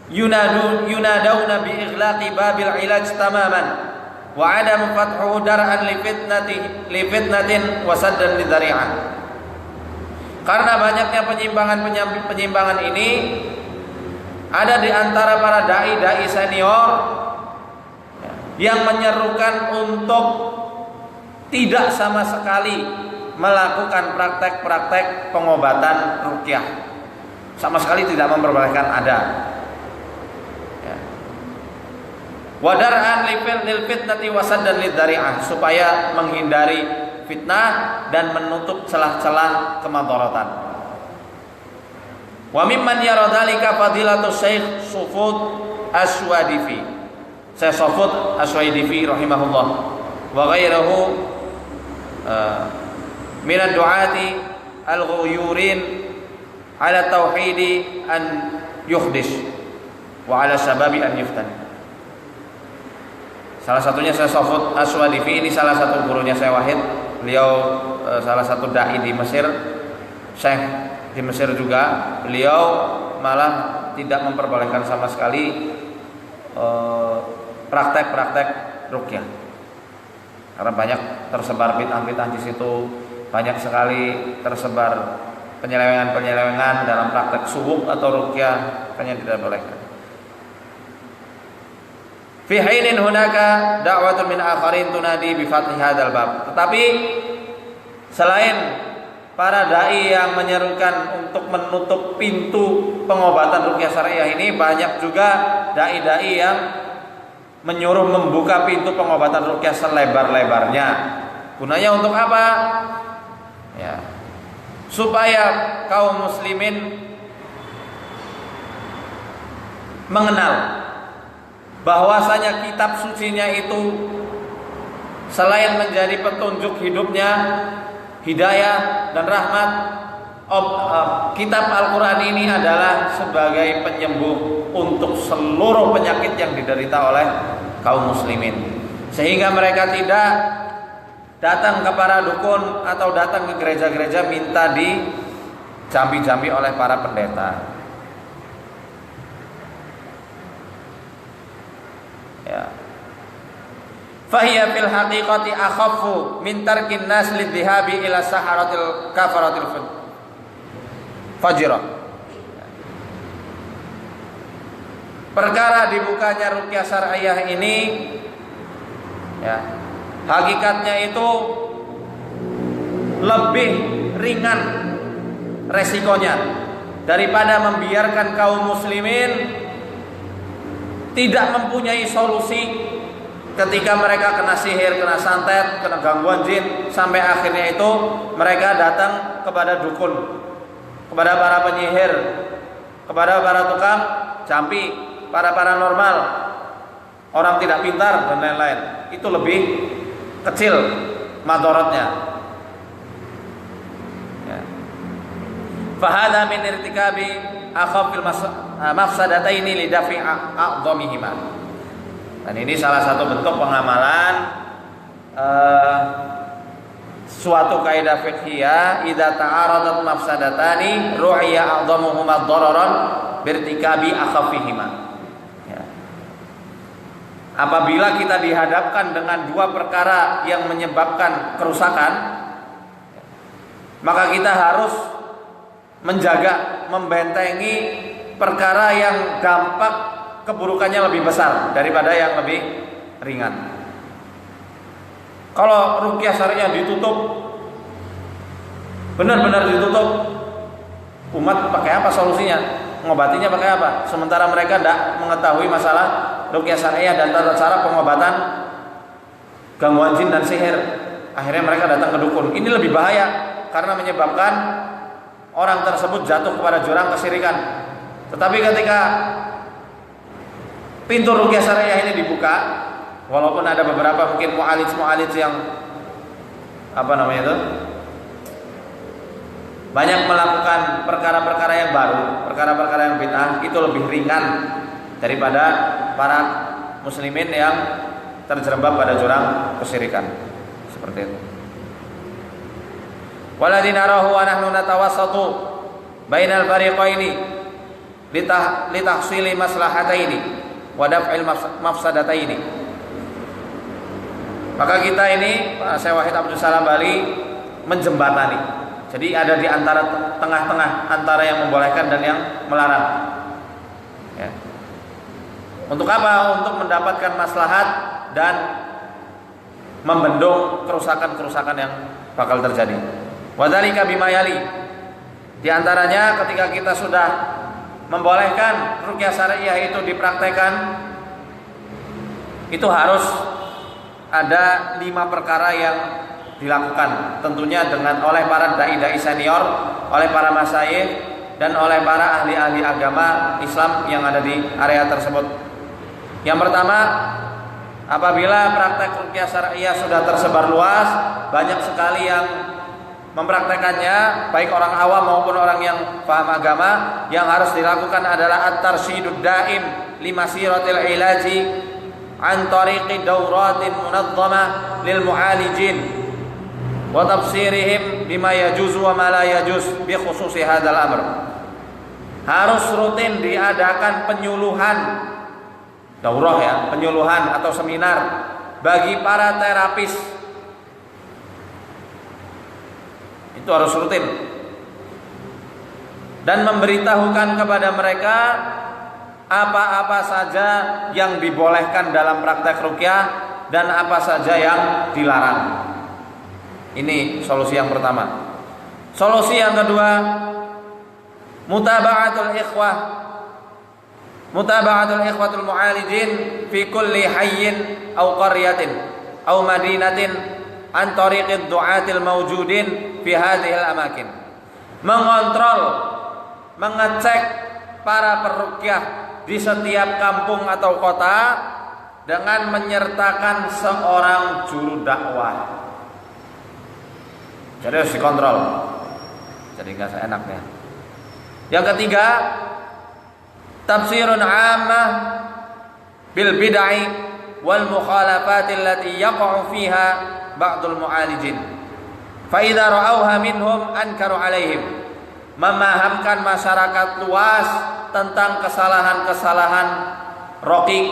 yunaduna bi ighlaqi babil ilaj tamaman wa 'adam fathuhu dar'an li fitnatin wa saddan lidhari'ah. Karena banyaknya penyimpangan ini, Ada di antara para dai senior yang menyerukan untuk tidak sama sekali melakukan praktek-praktek pengobatan ruqyah. Sama sekali tidak memperbolehkan ada. Wadar'an lil fitnati wasaddan lidzari'ah, supaya menghindari fitnah dan menutup celah-celah kemadharatan. Wa mimman yara dzalika fadilatu Syekh Sufud Asy-Syuwaidifi. Syekh Sufud Asy-Syuwaidifi rahimahullah wa ghairuhu min ad-du'ati al-ghuyurin ala tauhidi an yuhdis wa ala sababi an yuftan. Salah satunya Syekh Sufud Asy-Syuwaidifi, ini salah satu gurunya Syekh Wahid. Beliau salah satu dai di Mesir, Syekh di Mesir juga. Beliau malah tidak memperbolehkan sama sekali praktek-praktek ruqyah, karena banyak tersebar bid'ah-bid'ah di situ, banyak sekali tersebar penyelewengan-penyelewengan dalam praktek suhuk atau ruqyah, hanya tidak bolehkan. Fi hainin hunaka da'watun min akharin tunadi bi fathi hadzal bab. Tetapi selain para dai yang menyerukan untuk menutup pintu pengobatan ruqyah syariah ini, banyak juga dai-dai yang menyuruh membuka pintu pengobatan ruqyah selebar-lebarnya. Gunanya untuk apa? Ya, supaya kaum muslimin mengenal bahwasanya kitab sucinya itu selain menjadi petunjuk hidupnya, hidayah dan rahmat, kitab Al-Quran ini adalah sebagai penyembuh untuk seluruh penyakit yang diderita oleh kaum muslimin, sehingga mereka tidak datang ke para dukun atau datang ke gereja-gereja minta dijampi-jampi oleh para pendeta. Ya. Fahiya fil haqiqati akhaffu min tarkin nas lidhihabi ila saharatil kafaratil fajrah. Perkara dibukanya ruqyah syariah ini, ya, hakikatnya itu lebih ringan resikonya daripada membiarkan kaum muslimin tidak mempunyai solusi ketika mereka kena sihir, kena santet, kena gangguan jin, sampai akhirnya itu mereka datang kepada dukun, kepada para penyihir, kepada para tukang jampi, para paranormal, orang tidak pintar dan lain-lain. Itu lebih kecil madharatnya. Ya. Fahada min irtikabi akhafil mafsadataini lidafi a'dhamihima. Dan ini salah satu bentuk pengamalan suatu kaidah fiqhiyah, idza ta'aradat mafsadatani ru'iya a'dhamuhuma dhararan birtikabi akhafihima. Ya. Apabila kita dihadapkan dengan dua perkara yang menyebabkan kerusakan, maka kita harus menjaga, membentengi perkara yang dampak keburukannya lebih besar daripada yang lebih ringan. Kalau ruqyah syariah ditutup, benar-benar ditutup, umat pakai apa solusinya? Mengobatinya pakai apa? Sementara mereka tidak mengetahui masalah ruqyah syariah dan tata cara pengobatan gangguan jin dan sihir. Akhirnya mereka datang ke dukun. Ini lebih bahaya karena menyebabkan orang tersebut jatuh kepada jurang kesyirikan. Tetapi ketika pintu ruqyah syariah ini dibuka, walaupun ada beberapa mungkin mu'alij yang banyak melakukan perkara-perkara yang baru, perkara-perkara yang bid'ah, itu lebih ringan daripada para muslimin yang terjerembab pada jurang kesyirikan. Seperti itu. Waladina rahu wa nahnu natawassatu bainal fariqaini litahsili maslahataini wa daf'il mafsadataini. Maka kita ini, Pak Syekh Wahid Abdul Salam Bali, menjembatani. Jadi ada di antara tengah-tengah antara yang membolehkan dan yang melarang. Ya. Untuk apa? Untuk mendapatkan maslahat dan membendung kerusakan-kerusakan yang bakal terjadi. Wadzalika bima yali. Di antaranya ketika kita sudah membolehkan ruqyah syariah itu dipraktekkan, itu harus ada 5 perkara yang dilakukan, tentunya oleh para dai-dai senior, oleh para masyayikh dan oleh para ahli-ahli agama Islam yang ada di area tersebut. Yang pertama, apabila praktek ruqyah syariah sudah tersebar luas, banyak sekali yang mempraktekannya, baik orang awam maupun orang yang paham agama, yang harus dilakukan adalah at-tarsyidud daim limasiratil ilaji an tariqi dauratin munazzamah lil mu'alijin wa tafsirihim bima yajuzu wa ma la yajuz bi khususi hadzal amr. Harus rutin diadakan penyuluhan daurah ya, penyuluhan atau seminar bagi para terapis. Itu harus rutin. Dan memberitahukan kepada mereka apa-apa saja yang dibolehkan dalam praktek ruqyah dan apa saja yang dilarang. Ini solusi yang pertama. Solusi yang kedua, mutaba'atul ikhwatul mu'alijin fi kulli hayyin aw qaryatin aw madinatin an tariqid du'atil mawjudin fi hadhil amakin. Mengontrol, mengecek para peruqyah di setiap kampung atau kota dengan menyertakan seorang juru dakwah. Jadi harus dikontrol. Jadi enggak seenaknya. Yang ketiga, tafsirun 'ammah bil bid'ah wal mukhalafat allati yaqa'u fiha ba'dul mu'alijin. Fa idza ra'awha minhum ankaru 'alaihim. Memahamkan masyarakat luas tentang kesalahan-kesalahan raqi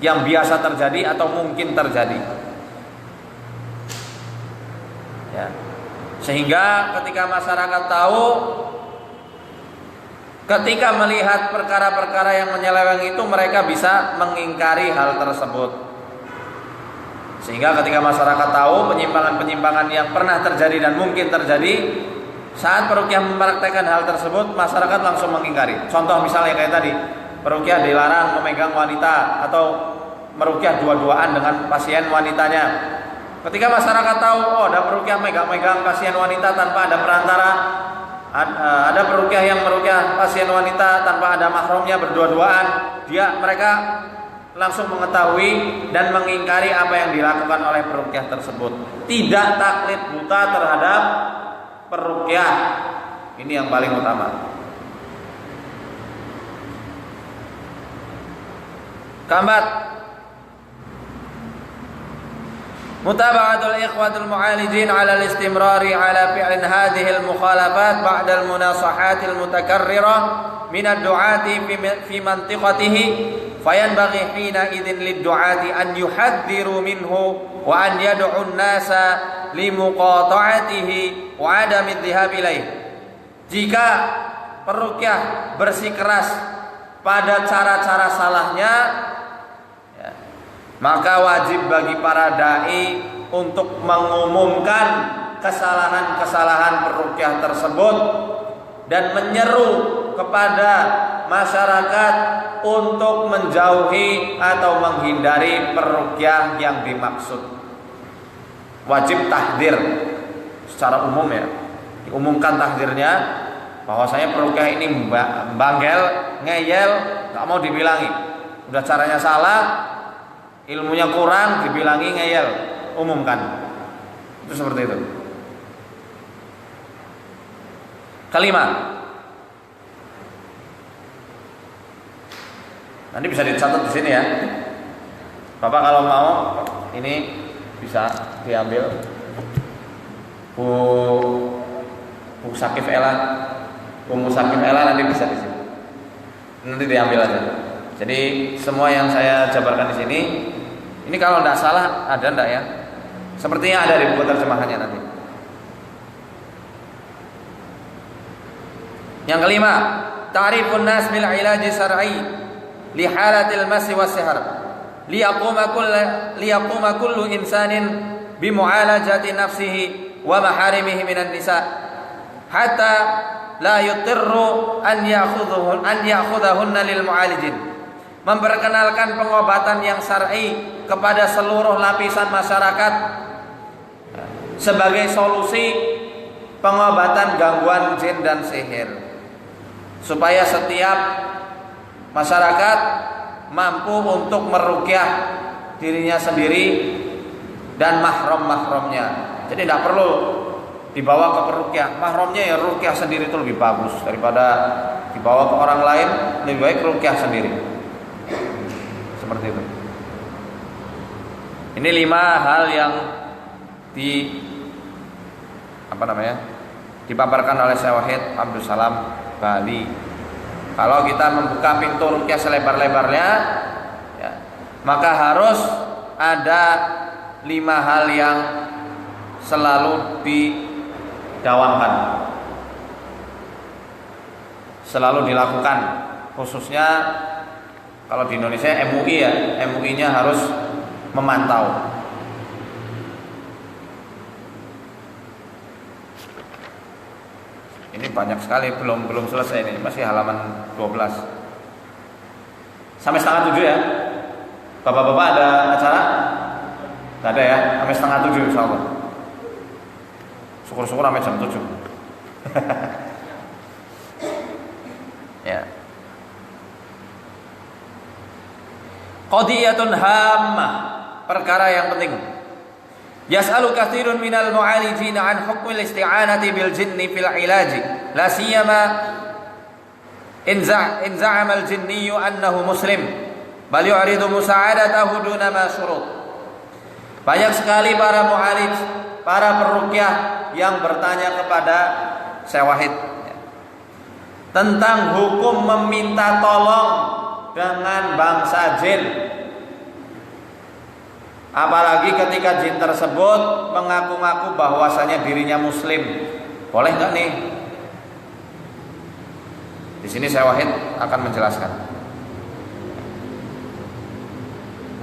yang biasa terjadi atau mungkin terjadi. Ya. Sehingga ketika masyarakat tahu, ketika melihat perkara-perkara yang menyeleweng itu, mereka bisa mengingkari hal tersebut. Sehingga ketika masyarakat tahu penyimpangan-penyimpangan yang pernah terjadi dan mungkin terjadi, saat peruqyah mempraktekkan hal tersebut, masyarakat langsung mengingkari. Contoh misalnya kayak tadi, peruqyah dilarang memegang wanita atau meruqyah dua-duaan dengan pasien wanitanya. Ketika masyarakat tahu, oh ada peruqyah megang-megang pasien wanita tanpa ada perantara, ada peruqyah yang meruqyah pasien wanita tanpa ada mahramnya berdua-duaan, mereka langsung mengetahui dan mengingkari apa yang dilakukan oleh peruqyah tersebut. Tidak taklid buta terhadap peruqyah. Ini yang paling utama. Keempat, mutaba'atul ikhwatul mu'alijin 'ala al-istimrari 'ala fi'lin hadhihi al-mukhalafat ba'da al-munasahat al-mutakarrirah min ad-du'ati fi mantiqatihi fayanbaghi hina idzin lid-du'ati an yuhadhdhiru minhu wa an yad'u an-nasa limuqata'atihi wa 'adami adh-dhahab ilaih. Jika peruqyah bersikeras pada cara-cara salahnya, maka wajib bagi para dai untuk mengumumkan kesalahan-kesalahan peruqyah tersebut dan menyeru kepada masyarakat untuk menjauhi atau menghindari peruqyah yang dimaksud. Wajib tahdzir secara umum ya. Diumumkan tahdzirnya bahwasanya peruqyah ini banggel, ngeyel, enggak mau dibilangi. Udah caranya salah, ilmunya kurang, dibilangi ngeyel, umumkan. Itu seperti itu. Kelima, nanti bisa dicatat di sini ya. Bapak kalau mau ini bisa diambil buku Sakif Ela, buku Sakif Ela nanti bisa di sini. Nanti diambil aja. Jadi semua yang saya jabarkan di sini, ini kalau tidak salah ada enggak ya? Sepertinya ada di buku terjemahannya nanti. Yang kelima, ta'rifun nas bil ilaji syar'i li halatil masi was-sihr liyaquma kullu insanin bi mu'alajati nafsihi wa maharimihi minan nisa hatta la yutirru an ya'khudhahunna lil mu'alijin. Memperkenalkan pengobatan yang syar'i kepada seluruh lapisan masyarakat sebagai solusi pengobatan gangguan jin dan sihir, supaya setiap masyarakat mampu untuk meruqyah dirinya sendiri dan mahram-mahramnya. Jadi tidak perlu dibawa ke peruqyah, mahramnya ya ruqyah sendiri itu lebih bagus daripada dibawa ke orang lain. Lebih baik ruqyah sendiri. Seperti itu. Ini 5 hal yang dipaparkan oleh Syekh Wahid Abdul Salam Bali. Kalau kita membuka pintu ruqyah selebar-lebarnya, ya, maka harus ada 5 hal yang selalu didawamkan, selalu dilakukan. Khususnya kalau di Indonesia MUI ya, MUI-nya harus memantau. Ini banyak sekali, belum selesai ini, masih halaman 12. Sampai setengah 7 ya. Bapak-bapak ada acara? Tidak ada ya, sampai setengah 7 insyaallah. Syukur-syukur sampai jam 7. Ya. Qadiyatun hammah, perkara yang penting. Yas'alu katsirun minal mu'alijin an hukmil isti'anati bil jinni fil ilaji, la siyama in za'ama al jinniyu annahu muslim, bal yu'ridu musa'adatahu duna ma syurut. Banyak sekali para mu'alij, para peruqyah yang bertanya kepada Syekh Wahid tentang hukum meminta tolong dengan bangsa jin. Apalagi ketika jin tersebut mengaku-ngaku bahwasanya dirinya muslim. Boleh enggak nih? Di sini Syekh Wahid akan menjelaskan.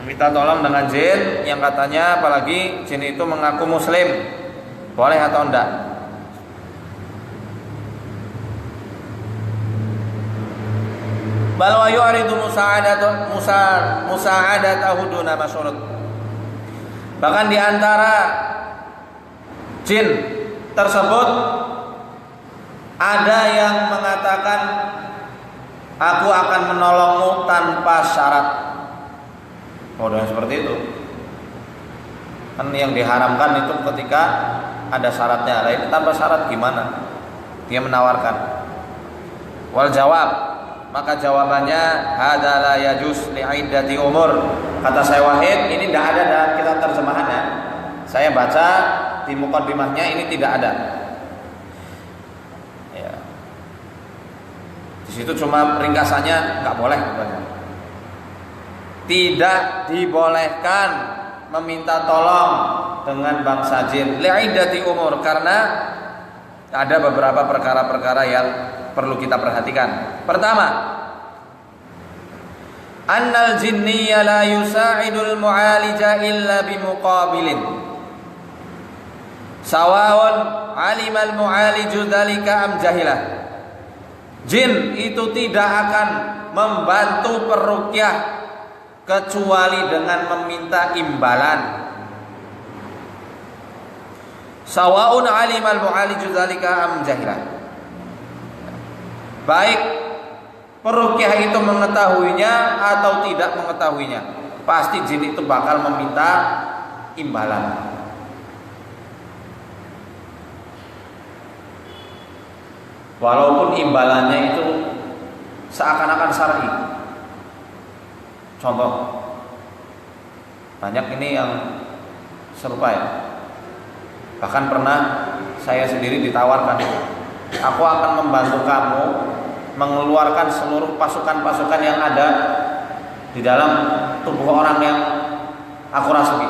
Meminta tolong dengan jin yang katanya apalagi jin itu mengaku muslim. Boleh atau enggak? Bal wa yu'ridu musa'adatahu duna masyurut. Bahkan di antara jin tersebut ada yang mengatakan, aku akan menolongmu tanpa syarat. Model seperti itu. Kan yang diharamkan itu ketika ada syaratnya. Nah, ini tanpa syarat gimana? Dia menawarkan. Wal jawab, maka jawabannya hadza la yajuz li'iddati umur. Kata Syekh Wahid, ini tidak ada dalam kitab terjemahannya. Saya baca di muqaddimahnya, ini tidak ada. Ya. Di situ cuma ringkasannya nggak boleh. Tidak dibolehkan meminta tolong dengan bangsa jin li'iddati umur, karena ada beberapa perkara-perkara yang perlu kita perhatikan. Pertama, annal jinniya la yusa'idul mu'alija illa bimuqabilin sawa'un alimal mu'aliju dzalika am jahilah. Jin itu tidak akan membantu peruqyah kecuali dengan meminta imbalan. Sawa'un alimal mu'aliju dzalika am jahilah. Baik peruqyah itu mengetahuinya atau tidak mengetahuinya, pasti jin itu bakal meminta imbalan. Walaupun imbalannya itu seakan-akan syar'i. Contoh, banyak ini yang serupa ya. Bahkan pernah saya sendiri ditawarkan, aku akan membantu kamu mengeluarkan seluruh pasukan-pasukan yang ada di dalam tubuh orang yang aku rasuki.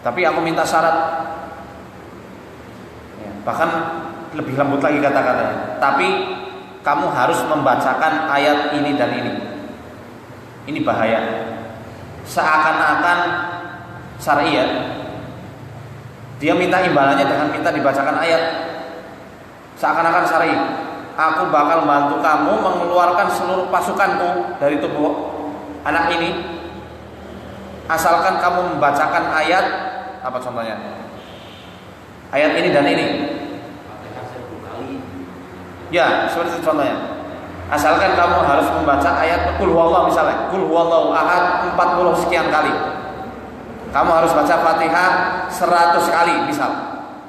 Tapi aku minta syarat. Ya, bahkan lebih lembut lagi kata-katanya. Tapi kamu harus membacakan ayat ini dan ini. Ini bahaya. Seakan-akan syar'i ya. Dia minta imbalannya dengan minta dibacakan ayat. Seakan-akan syar'i. Aku bakal bantu kamu mengeluarkan seluruh pasukanku dari tubuh anak ini, asalkan kamu membacakan ayat, apa contohnya? Ayat ini dan ini. Ya, seperti itu contohnya. Asalkan kamu harus membaca ayat Qul huwallahu misalnya, Qul huwallahu ahad 40 sekian kali. Kamu harus baca Fatihah 100 kali misal.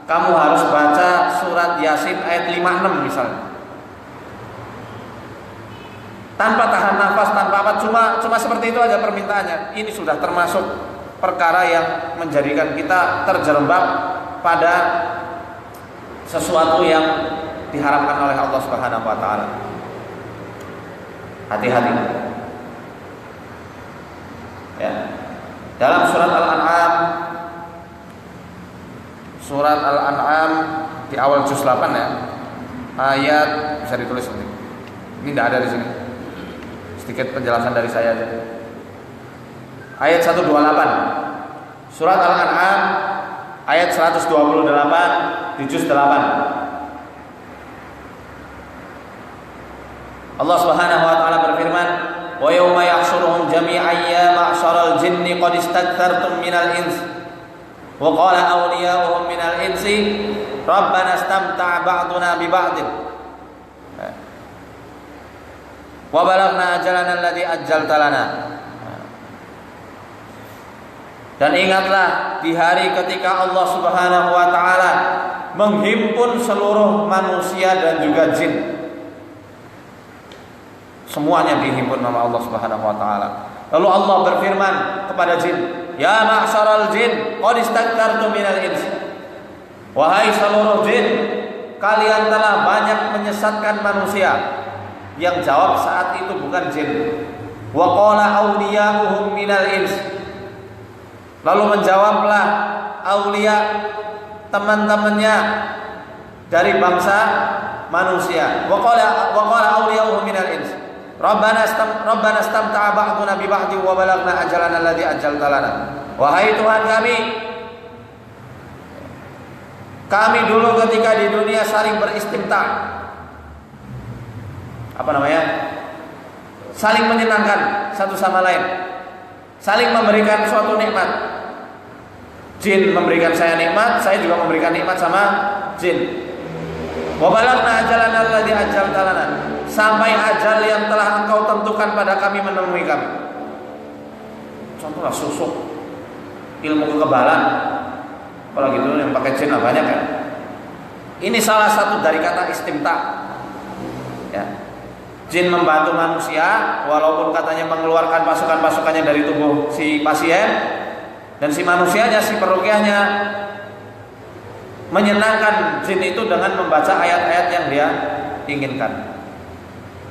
Kamu harus baca surat Yasin ayat 56 misalnya. Tanpa tahan nafas, tanpa apa, cuma seperti itu aja permintaannya. Ini sudah termasuk perkara yang menjadikan kita terjerembab pada sesuatu yang diharamkan oleh Allah Subhanahu wa taala. Hati-hati. Ya. Dalam surat Al-An'am di awal juz 8 ya. Ayat bisa ditulis nanti. Ini tidak ada di sini. Sedikit penjelasan dari saya aja. Ayat 128. Surat Al-An'am ayat 128 di juz 8. Allah Subhanahu wa taala berfirman, "Wa yauma yahsyuruhum jami'an ya ma'syaral jinni qad istaktsartum minal ins wa qala awliya'uhum minal insi rabbana istamta'a ba'duna bi ba'din wa balaghna ajalana alladzi ajjalta lana." Dan ingatlah di hari ketika Allah Subhanahu wa taala menghimpun seluruh manusia dan juga jin. Semuanya dihimpun nama Allah Subhanahu wa taala. Lalu Allah berfirman kepada jin, "Ya ma'syaral jin, qad istaktsartum minal ins." Wahai seluruh jin, kalian telah banyak menyesatkan manusia. Yang jawab saat itu bukan jin. Wa qala awliya'uhum minal ins. Lalu menjawablah aulia, teman-temannya dari bangsa manusia. Wa qala awliya'uhum minal ins. Rabbana istamta'a ba'duna bi ba'di wa balaghna ajalana alladzi ajjalta lana. Wahai Tuhan kami dulu ketika di dunia saling beristimta'. Apa namanya? Saling menyenangkan satu sama lain. Saling memberikan suatu nikmat. Jin memberikan saya nikmat, saya juga memberikan nikmat sama jin. Wa balaghna ajalana alladzi ajjalta lana. Sampai ajal yang telah engkau tentukan pada kami menemui kami. Contohlah susuk, ilmu kekebalan, apalagi dulu yang pakai jin lah banyak ya. Ini salah satu dari kata istimta. Ya. Jin membantu manusia, walaupun katanya mengeluarkan pasukan-pasukannya dari tubuh si pasien, dan si manusianya, si peruqyahnya menyenangkan jin itu dengan membaca ayat-ayat yang dia inginkan,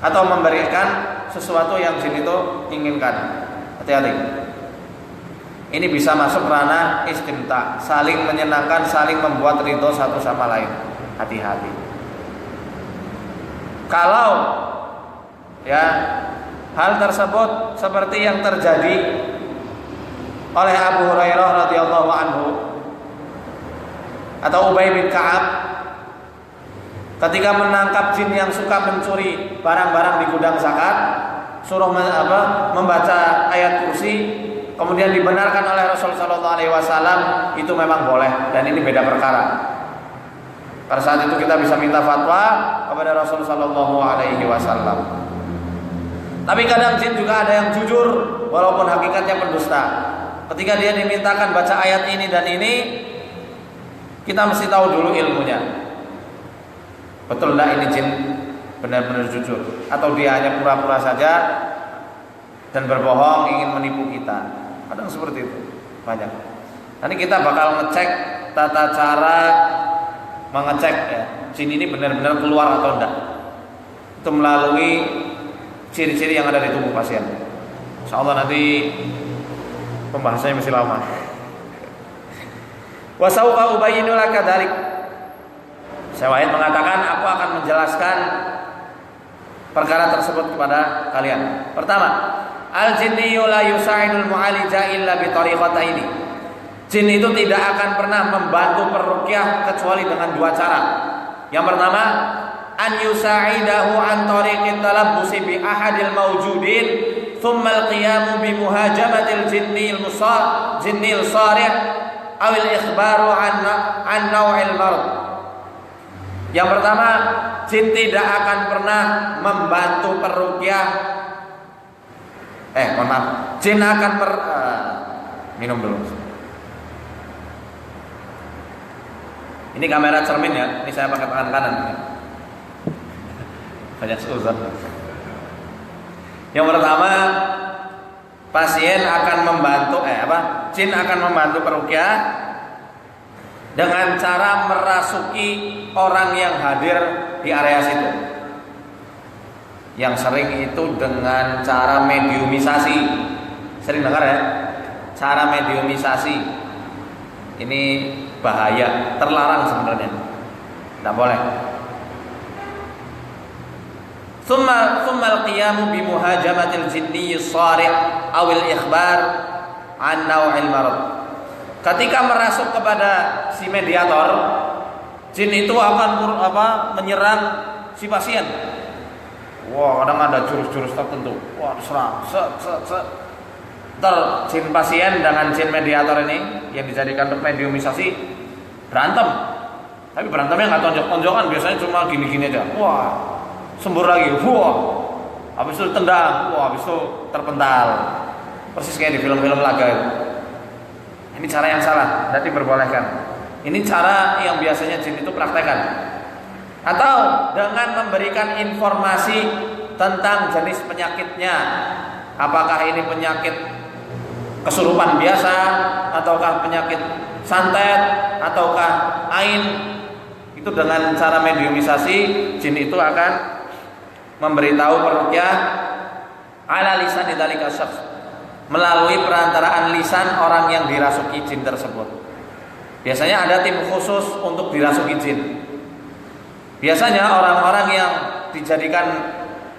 atau memberikan sesuatu yang jin itu inginkan. Hati-hati. Ini bisa masuk ranah istimta, saling menyenangkan, saling membuat ridho satu sama lain. Hati-hati. Kalau ya hal tersebut seperti yang terjadi oleh Abu Hurairah radhiyallahu anhu atau Ubay bin Ka'ab ketika menangkap jin yang suka mencuri barang-barang di gudang zakat, suruh membaca ayat kursi, kemudian dibenarkan oleh Rasul sallallahu alaihi wasallam, itu memang boleh, dan ini beda perkara. Pada saat itu kita bisa minta fatwa kepada Rasul sallallahu alaihi wasallam. Tapi kadang jin juga ada yang jujur walaupun hakikatnya pendusta. Ketika dia dimintakan baca ayat ini dan ini, kita mesti tahu dulu ilmunya. Betul enggak ini jin benar-benar jujur, atau dia hanya pura-pura saja dan berbohong ingin menipu kita. Kadang seperti itu banyak. Nanti kita bakal ngecek tata cara mengecek ya, jin ini benar-benar keluar atau enggak. Itu melalui ciri-ciri yang ada di tubuh pasien. Insyaallah nanti pembahasannya masih lama. Wa sauqa ubayyinu laka dzalik. Syawahid mengatakan, aku akan menjelaskan perkara tersebut kepada kalian. Pertama, al-jinniyu la yusa'idul mu'alija illa bi tariqataini. Jin itu tidak akan pernah membantu peruqyah kecuali dengan dua cara. Yang pertama, an yusa'idahu an tariqit talabbusi bi ahadil mawjudin thumma al-qiyamu bi muhajamatil jinnil sarih aw al-ikhbaru an naw'il marad. Yang pertama, jin tidak akan pernah membantu peruqyah. Jin akan minum dulu. Ini kamera cermin ya. Ini saya pakai tangan kanan. Banyak seuzon. Yang pertama, pasien akan membantu jin akan membantu peruqyah dengan cara merasuki orang yang hadir di area situ. Yang sering itu dengan cara mediumisasi. Sering dengar ya? Cara mediumisasi. Ini bahaya, terlarang sebenarnya. Tidak boleh. Thumma al-qiyamu bi muhajamatil jinni sarih aw al-ikhbar an naw'il marad. Ketika merasuk kepada si mediator, jin itu akan menyerang si pasien. Wah, kadang ada jurus-jurus tertentu. Wah, serang. Jin pasien dengan jin mediator ini yang dijadikan untuk mediumisasi berantem. Tapi berantemnya nggak tonjok-tonjokan, biasanya cuma gini-gini aja. Wah, sembur lagi. Wah, habis itu tendang. Wah, habis itu terpental. Persis kayak di film-film laga itu. Ini cara yang salah, tidak diperbolehkan. Ini cara yang biasanya jin itu praktekkan. Atau dengan memberikan informasi tentang jenis penyakitnya. Apakah ini penyakit kesurupan biasa, ataukah penyakit santet, ataukah ain. Itu dengan cara mediumisasi, jin itu akan memberitahu peruqyah ala lisan dzalika syakhs, melalui perantaraan lisan orang yang dirasuki jin tersebut. Biasanya ada tim khusus untuk dirasuki jin. Biasanya orang-orang yang dijadikan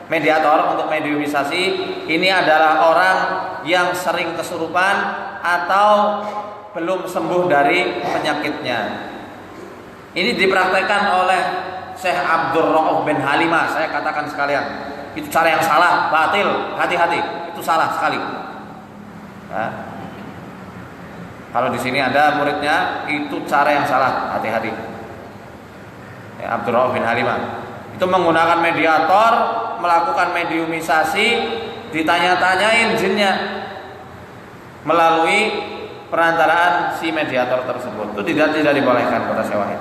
mediator untuk mediumisasi ini adalah orang yang sering kesurupan atau belum sembuh dari penyakitnya. Ini dipraktekkan oleh Syekh Abdul Rauf bin Halimah. Saya katakan sekalian, itu cara yang salah, batil, hati-hati, itu salah sekali. Nah, kalau di sini ada muridnya, itu cara yang salah, hati-hati. Abdul Rauf bin Halimah itu menggunakan mediator, melakukan mediumisasi, ditanya-tanyain jinnya melalui perantaraan si mediator tersebut. Itu tidak dibolehkan kata Syekh Wahid.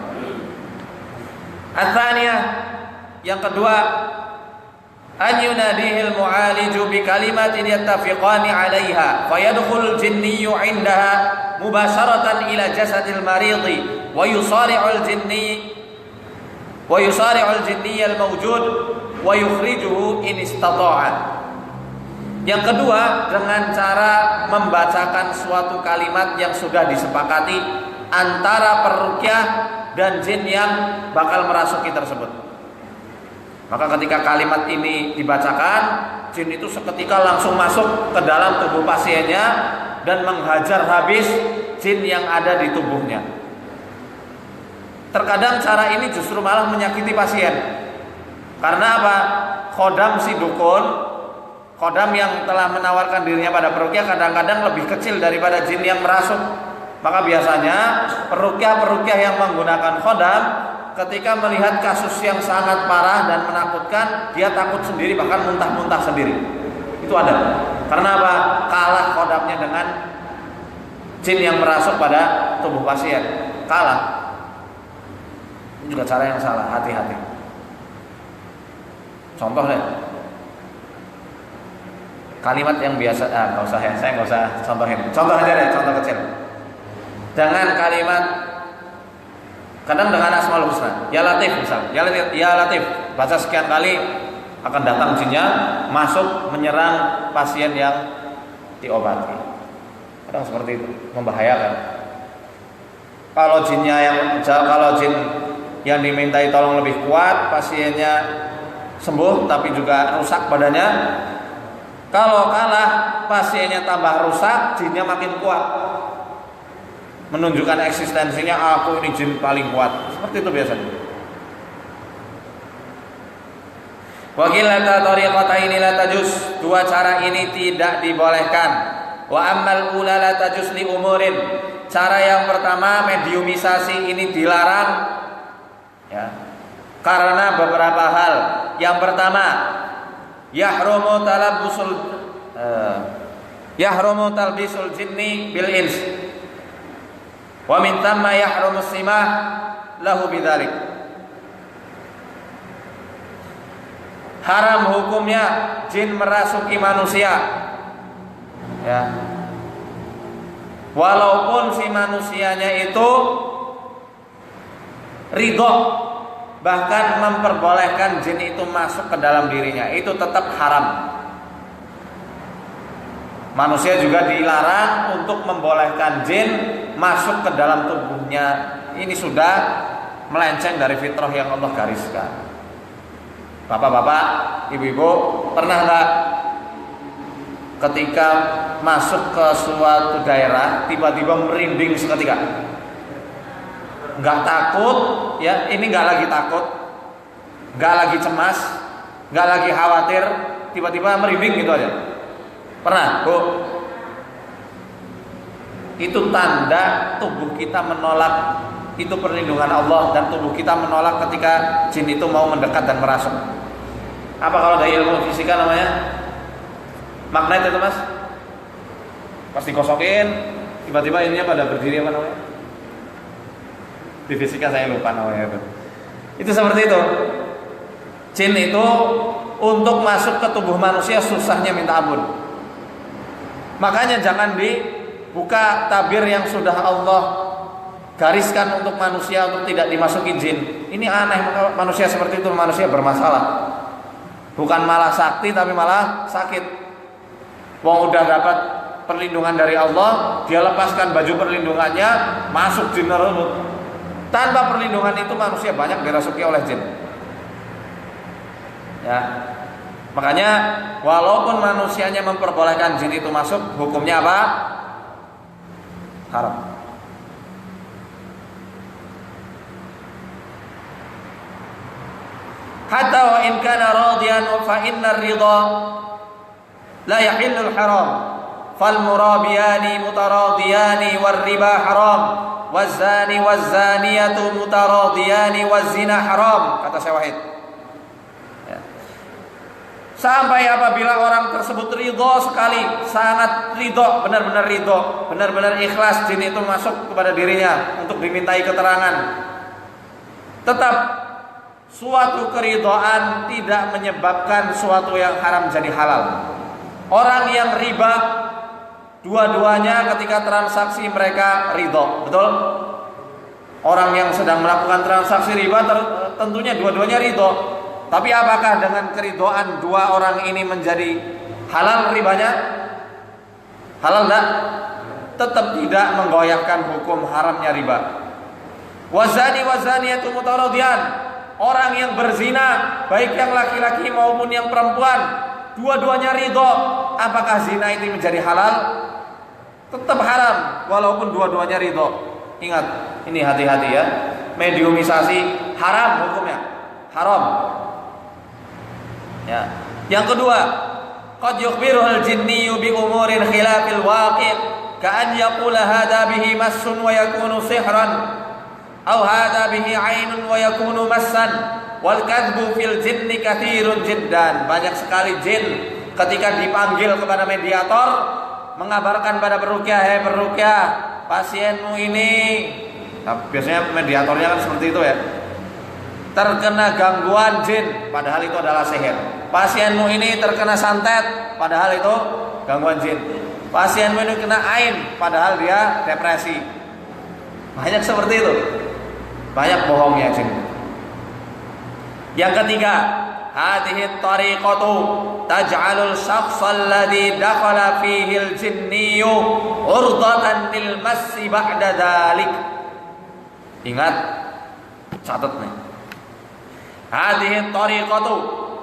Ats-tsaniyah, yang kedua, an yunadihil mu'aliju bi kalimatin yattafiqani 'alaiha fa yadkhul jinniyyu 'indaha mubasharatan ila jasadil maridi wa yusari'ul jinni al-mawjud wa yukhrijuhu in istata'a. Yang kedua, dengan cara membacakan suatu kalimat yang sudah disepakati antara peruqyah dan jin yang bakal merasuki tersebut. Maka ketika kalimat ini dibacakan, jin itu seketika langsung masuk ke dalam tubuh pasiennya dan menghajar habis jin yang ada di tubuhnya. Terkadang cara ini justru malah menyakiti pasien. Karena apa? Khodam si dukun, khodam yang telah menawarkan dirinya pada peruqyah kadang-kadang lebih kecil daripada jin yang merasuk. Maka biasanya peruqyah yang menggunakan khodam ketika melihat kasus yang sangat parah dan menakutkan, dia takut sendiri, bahkan muntah-muntah sendiri. Itu ada. Karena apa? Kalah khodamnya dengan jin yang merasuk pada tubuh pasien. Kalah. Ini juga cara yang salah, hati-hati. Contoh deh, kalimat yang biasa, nggak usah ya, saya nggak usah contohin. Contoh aja deh, contoh kecil. Dengan kalimat, kadang dengan Asmaul Husna, ya Latif misal, ya Latif, baca sekian kali akan datang jinnya, masuk menyerang pasien yang diobati. Kadang seperti itu, membahayakan. Kalau jin yang dimintai tolong lebih kuat, pasiennya sembuh tapi juga rusak badannya. Kalau kalah, pasiennya tambah rusak, jinnya makin kuat, menunjukkan eksistensinya, aku ini jin paling kuat. Seperti itu biasanya. Wa qillata tariqataini la tajuz, dua cara ini tidak dibolehkan. Wa ammal ula la tajuz li umurin, cara yang pertama mediumisasi ini dilarang ya, karena beberapa hal. Yang pertama, yahrumu talbisul jinni bil ins, wa min thamma yahrumu simah lahu bidzalik. Haram hukumnya jin merasuki manusia ya, walaupun si manusianya itu ridho, bahkan memperbolehkan jin itu masuk ke dalam dirinya, itu tetap haram. Manusia juga dilarang untuk membolehkan jin masuk ke dalam tubuhnya. Ini sudah melenceng dari fitrah yang Allah gariskan. Bapak-bapak, ibu-ibu, pernah nggak ketika masuk ke suatu daerah tiba-tiba merinding seketika? Nggak takut ya, ini nggak lagi takut, nggak lagi cemas, nggak lagi khawatir, tiba-tiba merinding gitu aja. Pernah, Bu? Itu tanda tubuh kita menolak, itu perlindungan Allah, dan tubuh kita menolak ketika jin itu mau mendekat dan merasuk. Apa kalau dari ilmu fisika namanya? Magnet itu, Mas. Pas dikosokin, tiba-tiba ininya pada berdiri, apa namanya? Di fisika saya lupa namanya itu. Itu seperti itu. Jin itu untuk masuk ke tubuh manusia susahnya minta ampun. Makanya jangan dibuka tabir yang sudah Allah gariskan untuk manusia untuk tidak dimasuki jin. Ini aneh, manusia seperti itu manusia bermasalah. Bukan malah sakti tapi malah sakit. Wong udah dapat perlindungan dari Allah, dia lepaskan baju perlindungannya, masuk jin tersebut. Tanpa perlindungan itu manusia banyak dirasuki oleh jin. Ya. Makanya walaupun manusianya memperbolehkan jin itu masuk, hukumnya apa? Haram. Hatta wa in kana radiyan fa inna ar-ridha la yahillu al-haram. Fal murabiyani mutaradiyani war riba haram. Wazani wazaniyatu mutaradiyani wazina haram, kata Syekh Wahid. Ya. Sampai apabila orang tersebut ridho sekali, sangat ridho, benar-benar ridho, benar-benar ikhlas jin itu masuk kepada dirinya untuk dimintai keterangan, tetap suatu keridhaan tidak menyebabkan suatu yang haram jadi halal. Orang yang riba, dua-duanya ketika transaksi mereka ridho, betul? Orang yang sedang melakukan transaksi riba tentunya dua-duanya ridho. Tapi apakah dengan keridhaan dua orang ini menjadi halal ribanya? Halal enggak? Tetap tidak menggoyahkan hukum haramnya riba. Wazani wazaniyatu mutaradhiyan, orang yang berzina, baik yang laki-laki maupun yang perempuan, dua-duanya ridho. Apakah zina ini menjadi halal? Tetap haram walaupun dua-duanya ridho. Ingat, ini hati-hati ya. Mediumisasi haram hukumnya, haram. Ya. Yang kedua, qad yukhbiruhul jinniyu bi umurin khilafil waqi', ka'an yaqula hadha bihi massun wa yakunu sihran, aw hadha bihi 'ainun wa yakunu massan, wal kadhbu fil jinni katsirun jiddan. Banyak sekali jin ketika dipanggil kepada mediator mengabarkan pada peruqyah, "Hei peruqyah, pasienmu ini," nah, biasanya mediatornya kan seperti itu ya, terkena gangguan jin, padahal itu adalah sihir. Pasienmu ini terkena santet, padahal itu gangguan jin. Pasienmu ini kena ain, padahal dia depresi. Banyak seperti itu. Banyak bohongnya jin. Yang ketiga, hadhihi tariqatu taj'alul syakhsal ladzi dakhala fihi al-jinniyyu urdatan lil massi ba'da dzalik. Ingat, catat nih. Hadhihi tariqatu,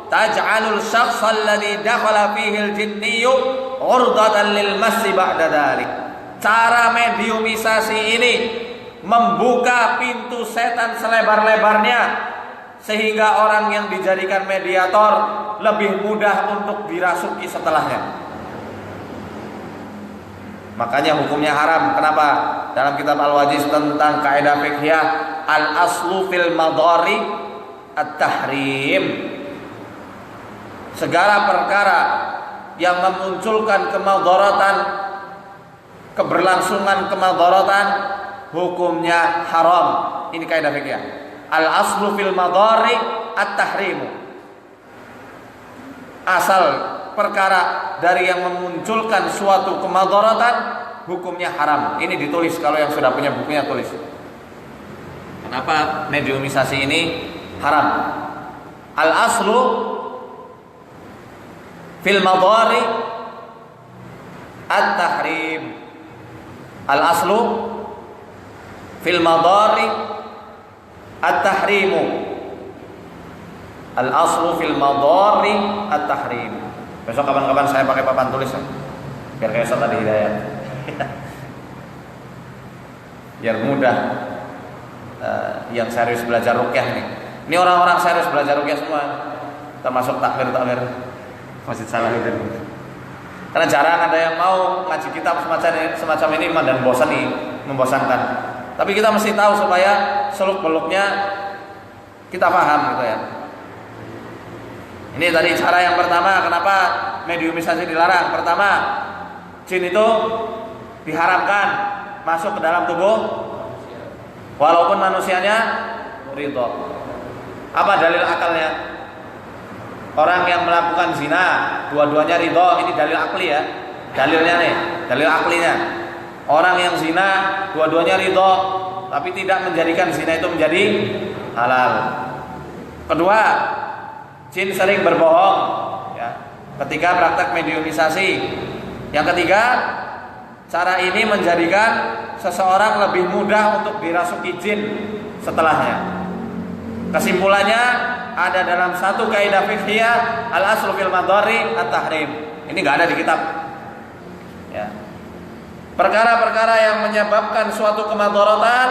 taj'alul syakhs alladhi dakhala fihi al-jinniyyu 'urdatan lil massi ba'da dzalik. Cara mediumisasi ini membuka pintu setan selebar-lebarnya sehingga orang yang dijadikan mediator lebih mudah untuk dirasuki setelahnya. Makanya hukumnya haram. Kenapa? Dalam kitab Al-Wajiz tentang kaidah fiqhiyah, al-aslu fil madari at-tahrim. Segala perkara yang memunculkan kemadaratan, keberlangsungan kemadaratan, hukumnya haram. Ini kaidah fiqhiyah. Al-aslu fil madari at-tahrim. Asal perkara dari yang memunculkan suatu kemadaratan, hukumnya haram. Ini ditulis, kalau yang sudah punya bukunya tulis. Kenapa mediumisasi ini haram? Al-aslu fil madari at-tahrim. Al-aslu fil madari at-tahrimu. Al-aslu fil madari at-tahrim. Besok kapan-kapan saya pakai papan tulis ya, biar kayak Ustaz tadi Hidayat. Biar mudah yang serius belajar ruqyah nih. Ini orang-orang serius belajar ruqyah semua, termasuk takmir Masjid Salahuddin. Karena jarang ada yang mau ngaji kitab semacam ini dan bosan nih, membosankan. Tapi kita mesti tahu supaya seluk-beluknya kita paham gitu ya. Ini tadi cara yang pertama, kenapa mediumisasi dilarang. Pertama, jin itu diharamkan masuk ke dalam tubuh walaupun manusianya ridho. Apa dalil akalnya? Orang yang melakukan zina dua-duanya ridho, ini dalil akli ya. Dalilnya nih, dalil aklinya. Orang yang zina dua-duanya ridho, tapi tidak menjadikan zina itu menjadi halal. Kedua, jin sering berbohong ya, ketika praktek mediumisasi. Yang ketiga, cara ini menjadikan seseorang lebih mudah untuk dirasuki jin setelahnya. Kesimpulannya ada dalam satu kaidah fiqhiyah, al-aslu fil madari at-tahrim. Ini enggak ada di kitab. Ya. Perkara-perkara yang menyebabkan suatu kemadaratan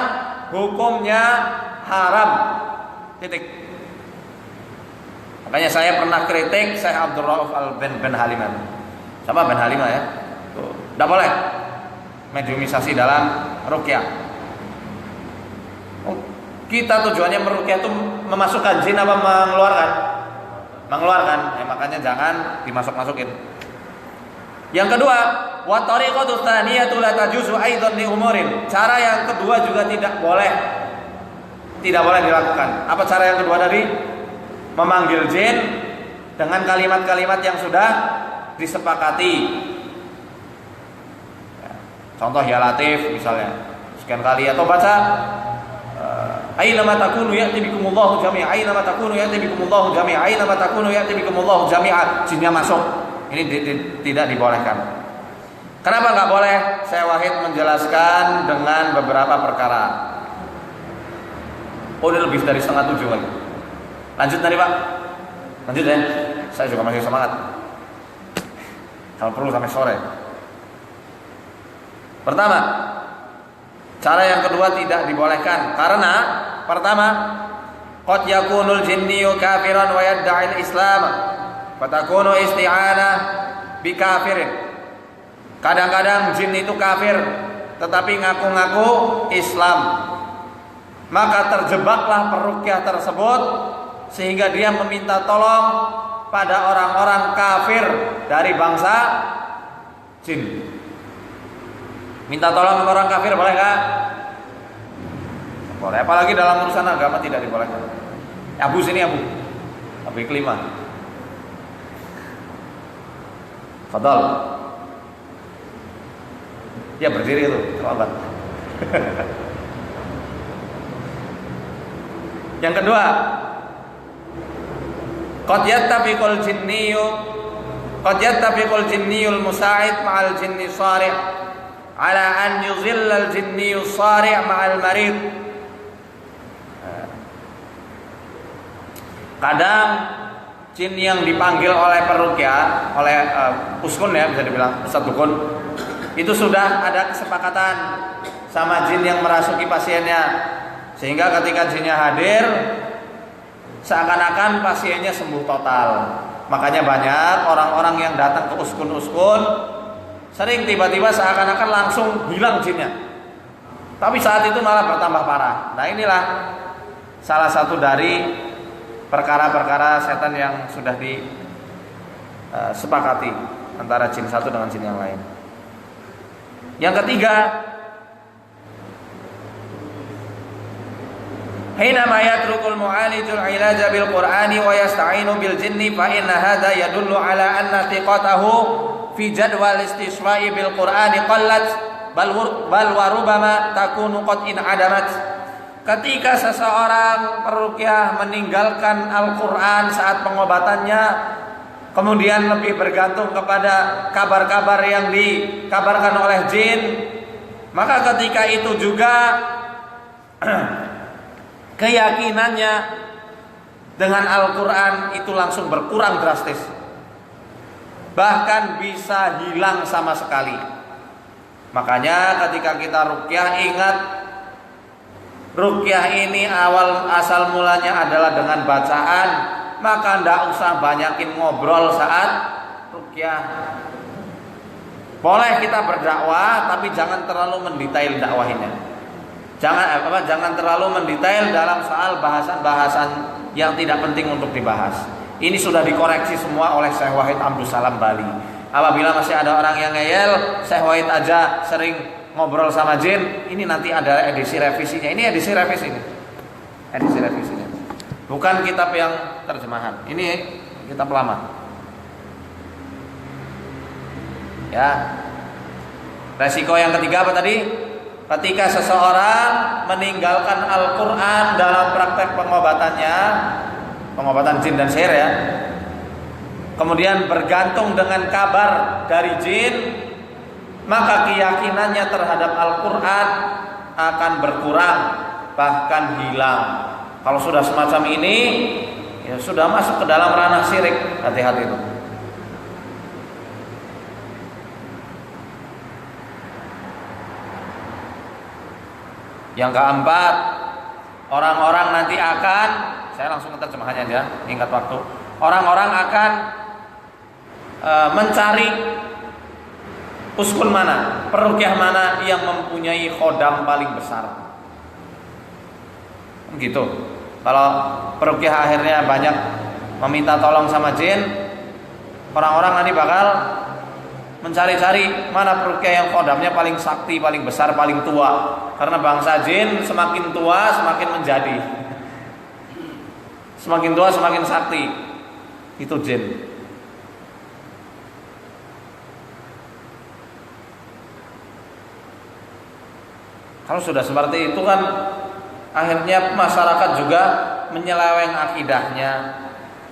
hukumnya haram. Titik. Makanya saya pernah kritik Syekh Abdul Rauf bin Halimah. Sama bin Halimah ya. Tuh, enggak boleh mediumisasi dalam ruqyah. Kita tujuannya meruqyah itu memasukkan jin apa mengeluarkan? Mengeluarkan. Ya, makanya jangan dimasuk-masukin. Yang kedua, wa tariqatu tsaniyatu la tajuzu aidan li umurin. Cara yang kedua juga tidak boleh dilakukan. Apa cara yang kedua tadi? Memanggil jin dengan kalimat-kalimat yang sudah disepakati. Contoh ya Latif misalnya, sekian kali, atau baca aina ma takunu ya'ti bikumullahu jami'a, aina ma takunu ya'ti bikumullahu jami'a, aina ma takunu ya'ti bikumullahu jami'a. Jinnya masuk. Ini tidak dibolehkan. Kenapa enggak boleh? Saya Wahid menjelaskan dengan beberapa perkara. Oh, ini lebih dari 6:30 lagi. Lanjut tadi Pak. Lanjut ya. Saya juga masih semangat. Kalau perlu sampai sore. Pertama, cara yang kedua tidak dibolehkan karena pertama, qad yakunul jinniyyu kafiran wa yad'i al-islam fatakunu isti'anah bi kafirin. Kadang-kadang jin itu kafir tetapi ngaku-ngaku Islam. Maka terjebaklah peruqyah tersebut sehingga dia meminta tolong pada orang-orang kafir dari bangsa jin. Minta tolong sama orang kafir boleh nggak? Boleh, apalagi dalam urusan agama tidak dibolehkan. Abu sini Abu kelima. Fadal. Ya berdiri itu, sahabat. Yang kedua, qad yattafiqul jinniyul musa'id ma'al jinni sari' ala an yuzillal jinniyus sari' ma'al marid. Kadang jin yang dipanggil oleh peruqyah, oleh uskun ya, bisa dibilang ustadz dukun, itu sudah ada kesepakatan sama jin yang merasuki pasiennya, sehingga ketika jinnya hadir seakan-akan pasiennya sembuh total. Makanya banyak orang-orang yang datang ke uskun-uskun sering tiba-tiba seakan-akan langsung hilang jinnya, tapi saat itu malah bertambah parah. Nah inilah salah satu dari perkara-perkara setan yang sudah disepakati antara jin satu dengan jin yang lain. Yang ketiga, hinama yatrukul mu'alijul ilaja bil qur'ani wa yasta'inu bil jinni fa inna hadha yadullu ala anna thiqatahu fi jadwal istiswa'i bil qur'ani qallat bal wa rubama takunu qad in adamat. Ketika seseorang peruqyah meninggalkan Al-Qur'an saat pengobatannya, kemudian lebih bergantung kepada kabar-kabar yang dikabarkan oleh jin, maka ketika itu juga keyakinannya dengan Al-Quran itu langsung berkurang drastis, bahkan bisa hilang sama sekali. Makanya ketika kita ruqyah, ingat ruqyah ini asal mulanya adalah dengan bacaan, maka tidak usah banyakin ngobrol saat ruqyah. Boleh kita berdakwah, tapi jangan terlalu mendetail dakwahinnya. Jangan terlalu mendetail dalam soal bahasan-bahasan yang tidak penting untuk dibahas. Ini sudah dikoreksi semua oleh Syekh Wahid Abdul Salam Bali. Apabila masih ada orang yang ngeyel, Syekh Wahid aja sering ngobrol sama jin, ini nanti ada edisi revisinya. Ini edisi revisinya. Edisi revisinya. Bukan kitab yang terjemahan. Ini kitab lama. Ya. Resiko yang ketiga apa tadi? Ketika seseorang meninggalkan Al-Quran dalam praktek pengobatannya, pengobatan jin dan sihir ya, kemudian bergantung dengan kabar dari jin, maka keyakinannya terhadap Al-Quran akan berkurang, bahkan hilang. Kalau sudah semacam ini, ya sudah masuk ke dalam ranah syirik. Hati-hati itu. Yang keempat, orang-orang nanti akan, saya langsung ke terjemahannya aja, ingat waktu. Orang-orang akan mencari uskun mana, peruqyah mana yang mempunyai khodam paling besar. Gitu. Kalau peruqyah akhirnya banyak meminta tolong sama jin, orang-orang nanti bakal mencari-cari mana peruqyah yang khodamnya paling sakti, paling besar, paling tua. Karena bangsa jin semakin tua semakin menjadi, semakin tua semakin sakti. Itu jin. Kalau sudah seperti itu kan akhirnya masyarakat juga menyeleweng akidahnya,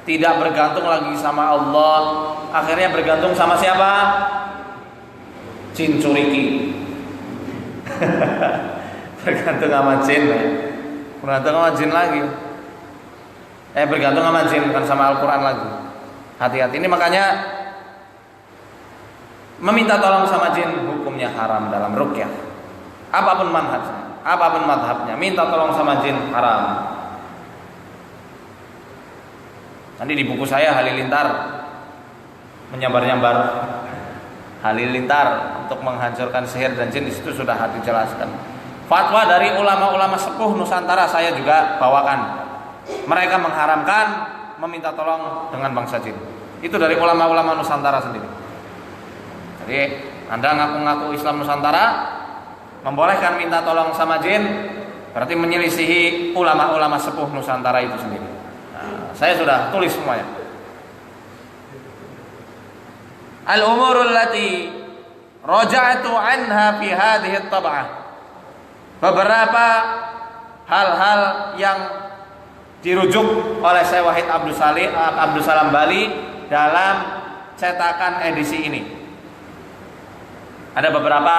tidak bergantung lagi sama Allah, akhirnya bergantung sama siapa? Jin curiki. Bergantung sama jin, bergantung sama jin lagi. Bergantung sama jin, bukan sama Al-Quran lagi. Hati-hati. Ini makanya meminta tolong sama jin hukumnya haram dalam ruqyah. Apapun manhajnya, apapun madhabnya, minta tolong sama jin haram. Nanti di buku saya Halilintar menyabar-nyabar Halilintar untuk menghancurkan sihir dan jin, di situ sudah dijelaskan. Fatwa dari ulama-ulama sepuh Nusantara saya juga bawakan. Mereka mengharamkan meminta tolong dengan bangsa jin. Itu dari ulama-ulama Nusantara sendiri. Jadi Anda ngaku-ngaku Islam Nusantara, membolehkan minta tolong sama jin, berarti menyelisihi ulama-ulama sepuh Nusantara itu sendiri. Nah, saya sudah tulis semuanya. Al-umurul lati raja'tu anha fi hadhihi at-tab'ah. Beberapa hal-hal yang dirujuk oleh Syekh Wahid Abdul Salam Bali dalam cetakan edisi ini. Ada beberapa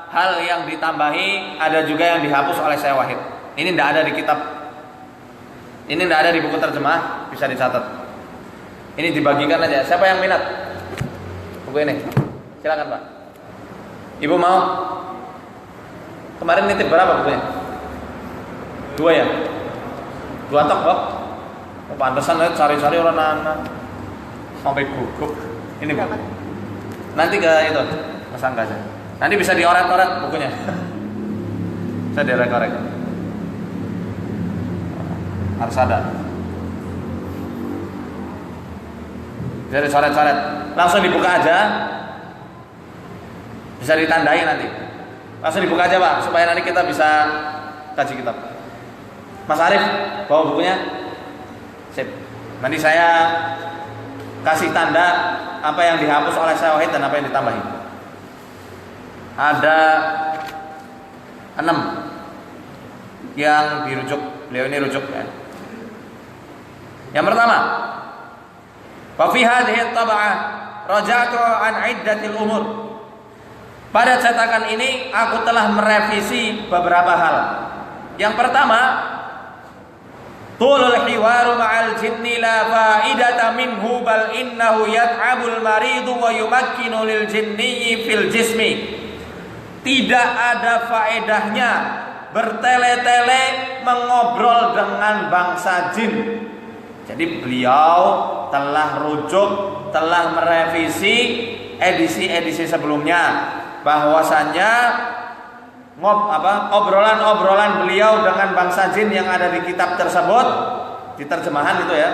hal yang ditambahi, ada juga yang dihapus oleh Syekh Wahid. Ini tidak ada di kitab. Ini tidak ada di buku terjemah, bisa dicatat. Ini dibagikan aja. Siapa yang minat buku ini? Silakan Pak. Ibu mau? Kemarin nitip berapa bukunya? 2 ya? 2 tok Pak? Oh, pantesan saya cari-cari orang anak sampai gugup. Ini Bu. Nanti ke itu Mas Angga aja. Nanti bisa dioret-oret bukunya. Saya direk-orek. Harus ada. Bisa dicoret-coret. Langsung dibuka aja. Bisa ditandai nanti. Langsung dibuka aja Pak, supaya nanti kita bisa kaji kitab. Mas Arif, bawa bukunya. Sip. Nanti saya kasih tanda apa yang dihapus oleh Syekh Wahid dan apa yang ditambahin. Ada 6 yang dirujuk. Beliau ini rujuk ya. Yang pertama, wa fi hadhihi tab'ah raja'tu an 'iddatil umur. Pada cetakan ini aku telah merevisi beberapa hal. Yang pertama, tulul hiwaru ma'al jinni la fa'idata minhu bal innahu yat'abul maridu wa yumakkinu lil jinni fil jismi. Tidak ada faedahnya bertele-tele mengobrol dengan bangsa jin. Jadi beliau telah rujuk, telah merevisi edisi-edisi sebelumnya, bahwasannya obrolan-obrolan beliau dengan bangsa jin yang ada di kitab tersebut, di terjemahan itu ya,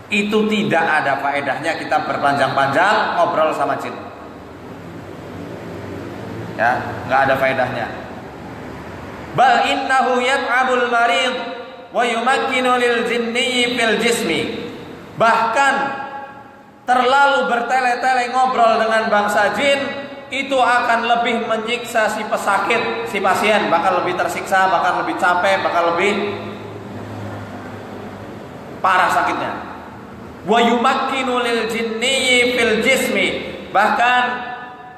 itu tidak ada faedahnya kita berpanjang-panjang ngobrol sama jin. Ya, nggak ada faedahnya. Bal innahu yat'abul marid wa yumakkinu lil jinni fil jismi. Bahkan terlalu bertele-tele ngobrol dengan bangsa jin itu akan lebih menyiksa si pesakit, si pasien bakal lebih tersiksa, bakal lebih capek, bakal lebih parah sakitnya. Wa yumakkinu lil jinni fil jismi. Bahkan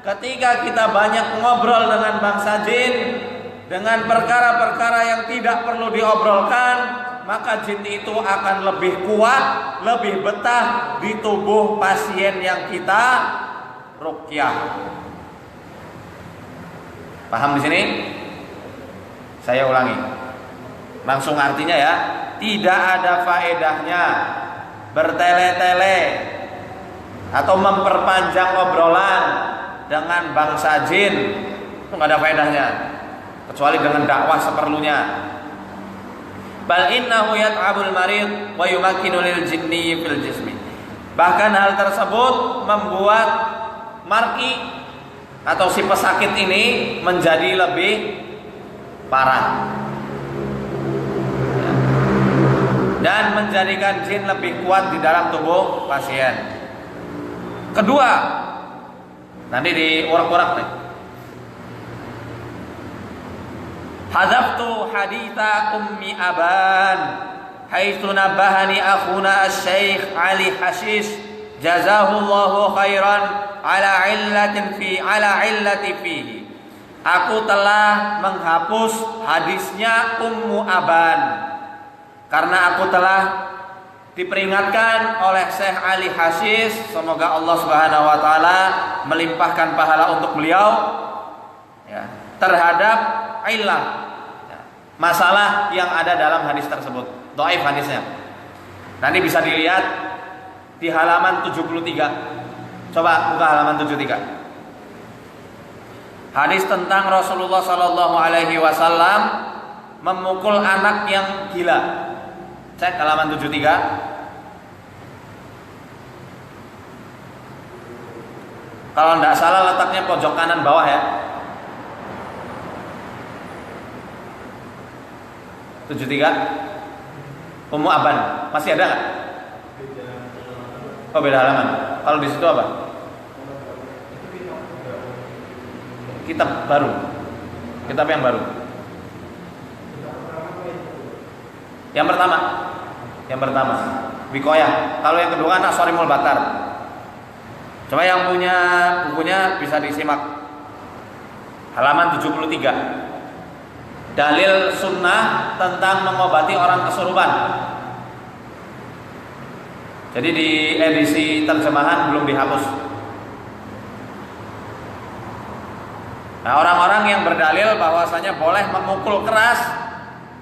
ketika kita banyak ngobrol dengan bangsa jin dengan perkara-perkara yang tidak perlu diobrolkan, maka jin itu akan lebih kuat, lebih betah di tubuh pasien yang kita ruqyah. Paham di sini? Saya ulangi. Langsung artinya ya, tidak ada faedahnya bertele-tele atau memperpanjang obrolan dengan bangsa jin. Itu nggak ada faedahnya, kecuali dengan dakwah seperlunya. Bal innahu yat'abul marid wa yumakkinu lil jinni fil jismi. Bahkan hal tersebut membuat mar'i atau si pesakit ini menjadi lebih parah dan menjadikan jin lebih kuat di dalam tubuh pasien. Kedua, nanti diurak-urak nih. Hadzaftu haditha ummi aban haitsu nabahani akhuna asy-syekh Ali Hashish jazahullahu khairan ala illati fihi. Aku telah menghapus hadisnya Ummu Aban karena aku telah diperingatkan oleh Syekh Ali Hashish, semoga Allah Subhanahu wa taala melimpahkan pahala untuk beliau ya, terhadap illah ya, masalah yang ada dalam hadis tersebut. Dhaif hadisnya. Nanti bisa dilihat di halaman 73. Coba buka halaman 73. Hadis tentang Rasulullah sallallahu alaihi wasallam memukul anak yang gila. Cek halaman 73. Kalau tidak salah letaknya pojok kanan bawah ya. 73. Ummu Aban. Masih ada nggak? Oh, beda halaman. Kalau di situ apa? Kitab baru. Kitab yang baru. Yang pertama. Wikoyah. Kalau yang kedua Nasarimul Batar. Coba yang punya bukunya bisa disimak. Halaman 73. Dalil sunnah tentang mengobati orang kesurupan. Jadi di edisi terjemahan belum dihapus. Nah, orang-orang yang berdalil bahwasanya boleh memukul keras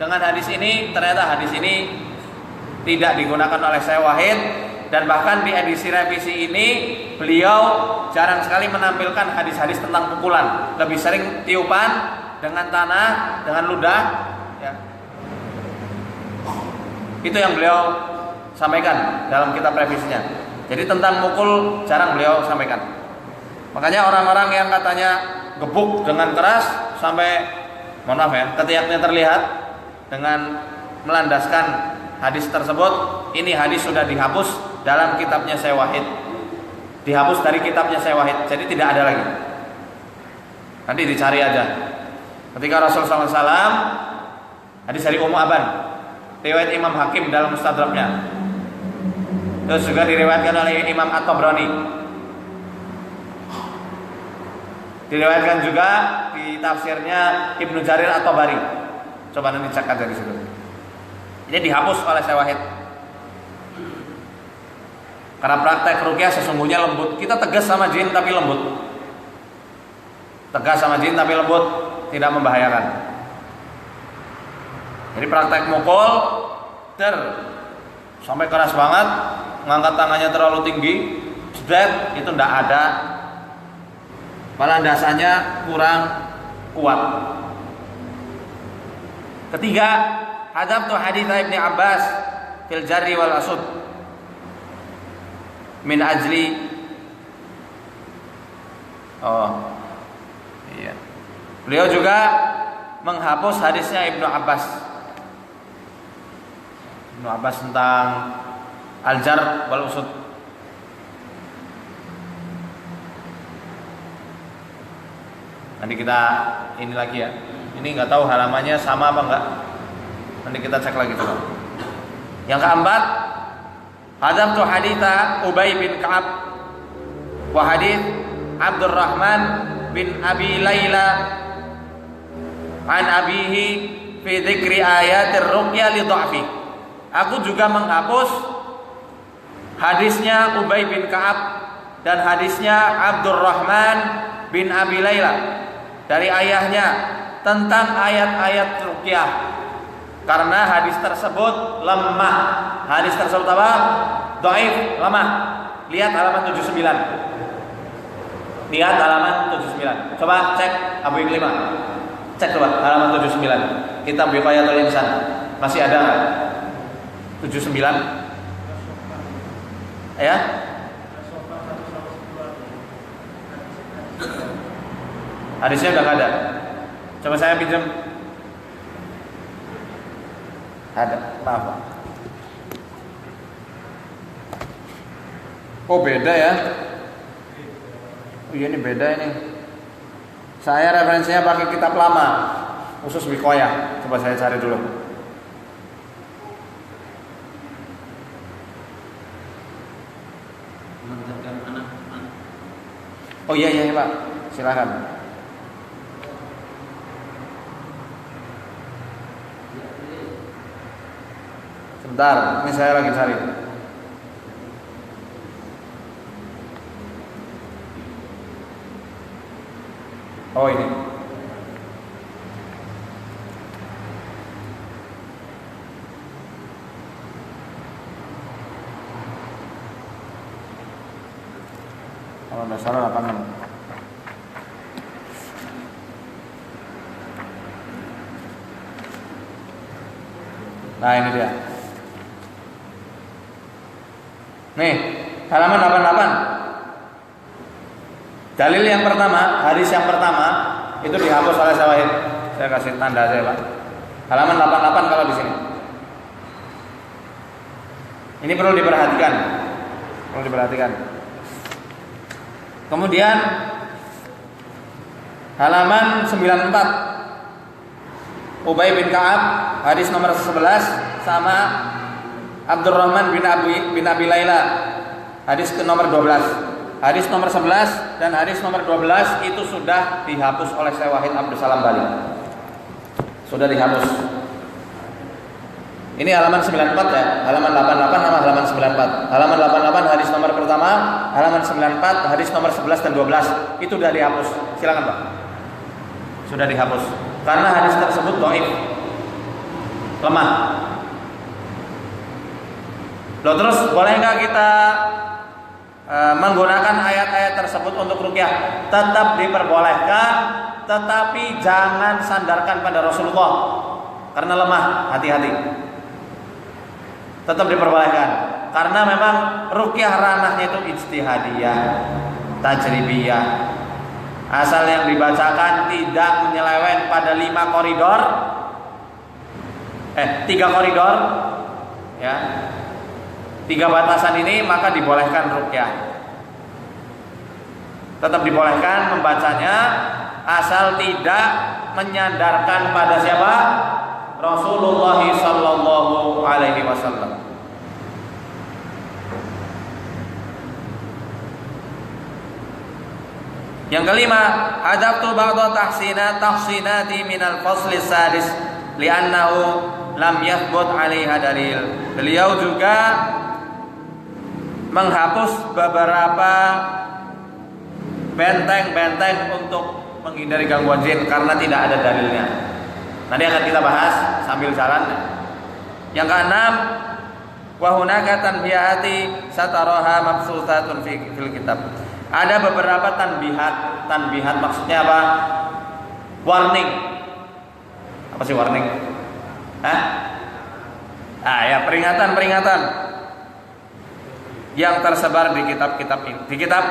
dengan hadis ini, ternyata hadis ini tidak digunakan oleh Syekh Wahid, dan bahkan di edisi revisi ini beliau jarang sekali menampilkan hadis-hadis tentang pukulan, lebih sering tiupan dengan tanah, dengan ludah, ya. Itu yang beliau sampaikan dalam kitab revisinya. Jadi tentang mukul jarang beliau sampaikan. Makanya orang-orang yang katanya gebuk dengan keras sampai, mohon maaf ya, ketiaknya terlihat dengan melandaskan hadis tersebut, ini hadis sudah dihapus dalam kitabnya Syekh Wahid, dihapus dari kitabnya Syekh Wahid, jadi tidak ada lagi. Nanti dicari aja. Ketika Rasulullah SAW, hadis dari Ummu Aban, riwayat Imam Hakim dalam Mustadraknya, terus juga diriwayatkan oleh Imam At-Tabrani, diriwayatkan juga di tafsirnya Ibnu Jarir At-Tabari. Coba nanti cek aja di situ. Ini dihapus oleh Syekh Wahid. Karena praktek ruqyah sesungguhnya lembut. Kita tegas sama jin tapi lembut. Tegas sama jin tapi lembut, tidak membahayakan. Jadi praktek mukul sampai keras banget, ngangkat tangannya terlalu tinggi, jedret, itu tidak ada. Landasannya kurang kuat. Ketiga, hadaptu hadits Ibnu Abbas fil jarri wal asud min ajli. Iya. Beliau juga menghapus hadisnya Ibnu Abbas. Ibnu Abbas tentang al-jar wal usud. Nanti kita ini lagi ya. Ini nggak tahu halamannya sama apa enggak. Nanti kita cek lagi coba. Yang keempat, hadaptu haditha Ubay bin Ka'ab wa hadits Abdurrahman bin Abi Laila an abihi fi dzikri ayatir ruqya li dha'fi. Aku juga menghapus hadisnya Ubay bin Ka'ab dan hadisnya Abdurrahman bin Abi Laila dari ayahnya tentang ayat-ayat ruqyah, karena hadis tersebut lemah. Hadis tersebut apa? Dhaif, lemah. Lihat halaman 79. Lihat halaman 79. Coba cek Abu Iklimah. Cek coba halaman 79. Kitab Wiqayatul Insan. Masih ada enggak? 79. Ya? Hadisnya udah gak ada. Coba saya pinjam. Ada, maaf Pak. Oh beda ya. Oh iya ini beda ini. Saya referensinya pakai kitab lama, khusus Wiqayah. Coba saya cari dulu. Oh iya iya Pak, silakan. Sebentar, ini saya lagi cari. Oh ini. Kalau nggak salah 86. Nah ini dia. Nih, halaman 88. Dalil yang pertama, hadis yang pertama itu dihapus oleh Syekh Wahid. Saya kasih tanda aja, Pak. Halaman 88 kalau di sini. Ini perlu diperhatikan. Perlu diperhatikan. Kemudian halaman 94. Ubay bin Ka'ab, hadis nomor 11 sama Abdurrahman bin Abi Laila, hadis ke nomor 12. Hadis nomor 11 dan hadis nomor 12 itu sudah dihapus oleh Syekh Wahid Abdus Salam Bali. Sudah dihapus. Ini halaman 94 ya, halaman 88 sama halaman 94. Halaman 88 hadis nomor pertama, halaman 94 hadis nomor 11 dan 12. Itu sudah dihapus. Silakan Pak. Sudah dihapus. Karena hadis tersebut dhaif. Lemah. Loh, terus boleh nggak kita menggunakan ayat-ayat tersebut untuk ruqyah? Tetap diperbolehkan, tetapi jangan sandarkan pada Rasulullah karena lemah, hati-hati. Tetap diperbolehkan karena memang ruqyah ranahnya itu ijtihadiyah, tajribiyah. Asal yang dibacakan tidak menyeleweng pada 5 koridor, 3 koridor, ya, 3 batasan ini, maka dibolehkan ruqyah. Tetap dibolehkan membacanya asal tidak menyandarkan pada siapa? Rasulullah sallallahu alaihi wasallam. Yang kelima, hadabtu ba'da tahsinati minal fasli sadis li'annahu lam yathbut 'alaiha dalil. Beliau juga menghapus beberapa benteng-benteng untuk menghindari gangguan jin karena tidak ada dalilnya. Nanti akan kita bahas sambil jalan. Yang keenam, wa hunaka tanbihati sataraha mabsutatun fil kitab. Ada beberapa tanbihat maksudnya apa? Warning. Apa sih warning? Ya, peringatan yang tersebar di kitab-kitab ini, di kitab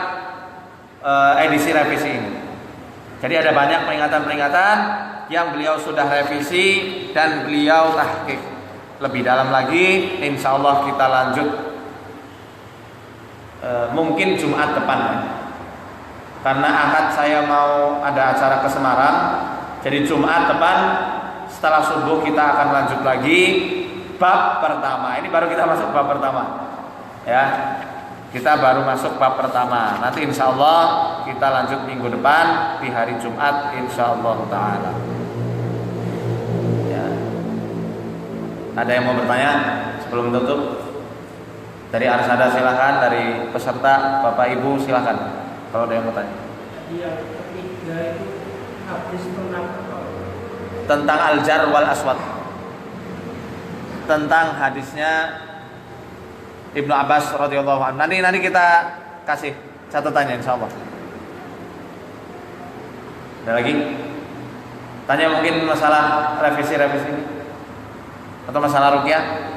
edisi revisi ini. Jadi ada banyak peringatan-peringatan yang beliau sudah revisi dan beliau tahqiq lebih dalam lagi. Insya Allah kita lanjut mungkin Jumat depan ya. Karena Ahad saya mau ada acara ke Semarang. Jadi Jumat depan setelah subuh kita akan lanjut lagi bab pertama. Ini baru kita masuk bab pertama ya. Kita baru masuk bab pertama. Nanti insya Allah kita lanjut minggu depan di hari Jumat insya Allah taala. Ya. Ada yang mau bertanya sebelum tutup? Dari Arsada silakan, dari peserta Bapak Ibu silakan. Kalau ada yang mau tanya. Yang ketiga itu hadis tentang al-jar wal aswad. Tentang hadisnya Ibnu Abbas radhiyallahu anhu. Nanti kita kasih catatannya insyaallah. Ada lagi? Tanya mungkin masalah revisi atau masalah ruqyah?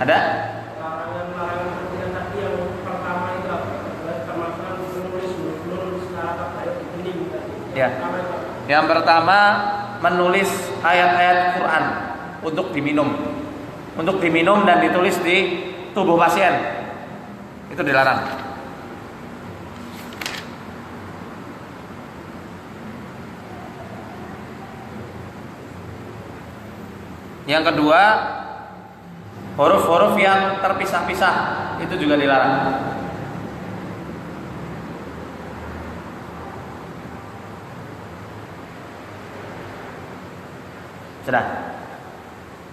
Ada? Larangan yang tadi yang pertama itu termasuk menulis secara ayat ini. Ya. Yang pertama menulis ayat-ayat Quran untuk diminum dan ditulis di tubuh pasien itu dilarang. Yang kedua, huruf-huruf yang terpisah-pisah itu juga dilarang. Sudah.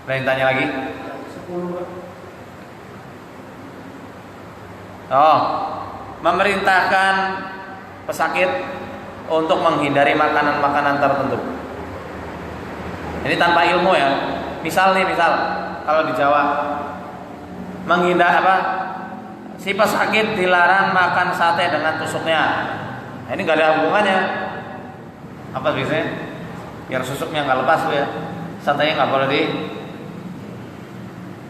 Lain tanya lagi? 10. Memerintahkan pesakit untuk menghindari makanan-makanan tertentu. Ini tanpa ilmu ya. Misal kalau di Jawa menghindar si pesakit dilarang makan sate dengan tusuknya. Nah, ini nggak ada hubungannya. Apa biasanya? Biar susuknya nggak lepas tuh ya. Satenya nggak boleh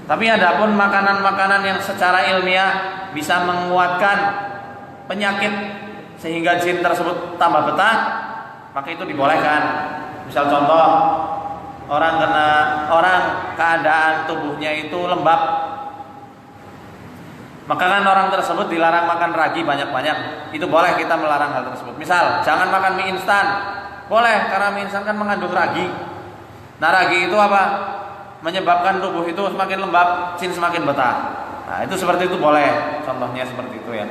Tapi adapun makanan-makanan yang secara ilmiah bisa menguatkan penyakit sehingga jin tersebut tambah betah, maka itu dibolehkan. Misal contoh, orang keadaan tubuhnya itu lembab, maka kan orang tersebut dilarang makan ragi banyak-banyak. Itu boleh kita melarang hal tersebut. Misal, jangan makan mie instan. Boleh, karena mie instan kan mengandung ragi. Nah, ragi itu apa? Menyebabkan tubuh itu semakin lembab, jin semakin betah. Nah, itu seperti itu boleh. Contohnya seperti itu ya.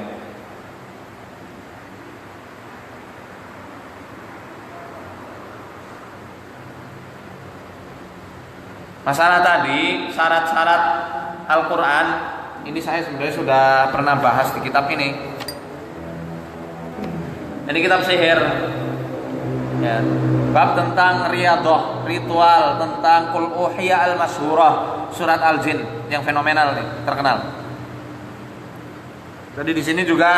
Masalah tadi syarat-syarat Al-Quran ini saya sebenarnya sudah pernah bahas di kitab ini. Ini kitab sihir. Ya. Bab tentang riyadhah, ritual, tentang qul uhiya al-masyhurah, surat al-jin yang fenomenal nih, terkenal. Jadi di sini juga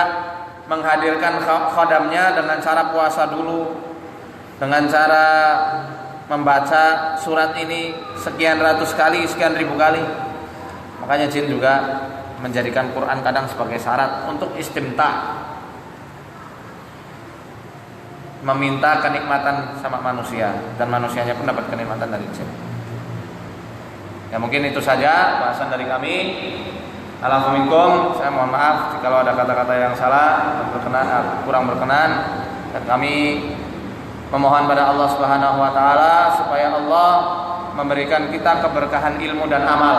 menghadirkan khadamnya dengan cara puasa dulu, dengan cara membaca surat ini sekian ratus kali, sekian ribu kali. Makanya jin juga menjadikan Quran kadang sebagai syarat untuk istimta, meminta kenikmatan sama manusia, dan manusianya pun dapat kenikmatan dari jin. Ya mungkin itu saja bahasan dari kami. Alhamdulillah, saya mohon maaf jika ada kata-kata yang salah dan kurang berkenan, dan kami memohon pada Allah Subhanahu wa taala supaya Allah memberikan kita keberkahan ilmu dan amal.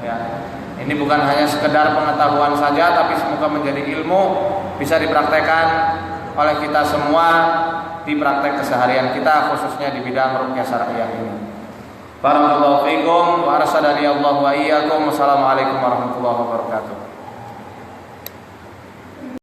Ya. Ini bukan hanya sekedar pengetahuan saja, tapi semoga menjadi ilmu bisa dipraktekkan oleh kita semua di praktek keseharian kita, khususnya di bidang ruqyah syar'iyyah ini. Barakallahu fiikum wa arsadani Allah wa iyyakum. Wassalamualaikum warahmatullahi wabarakatuh.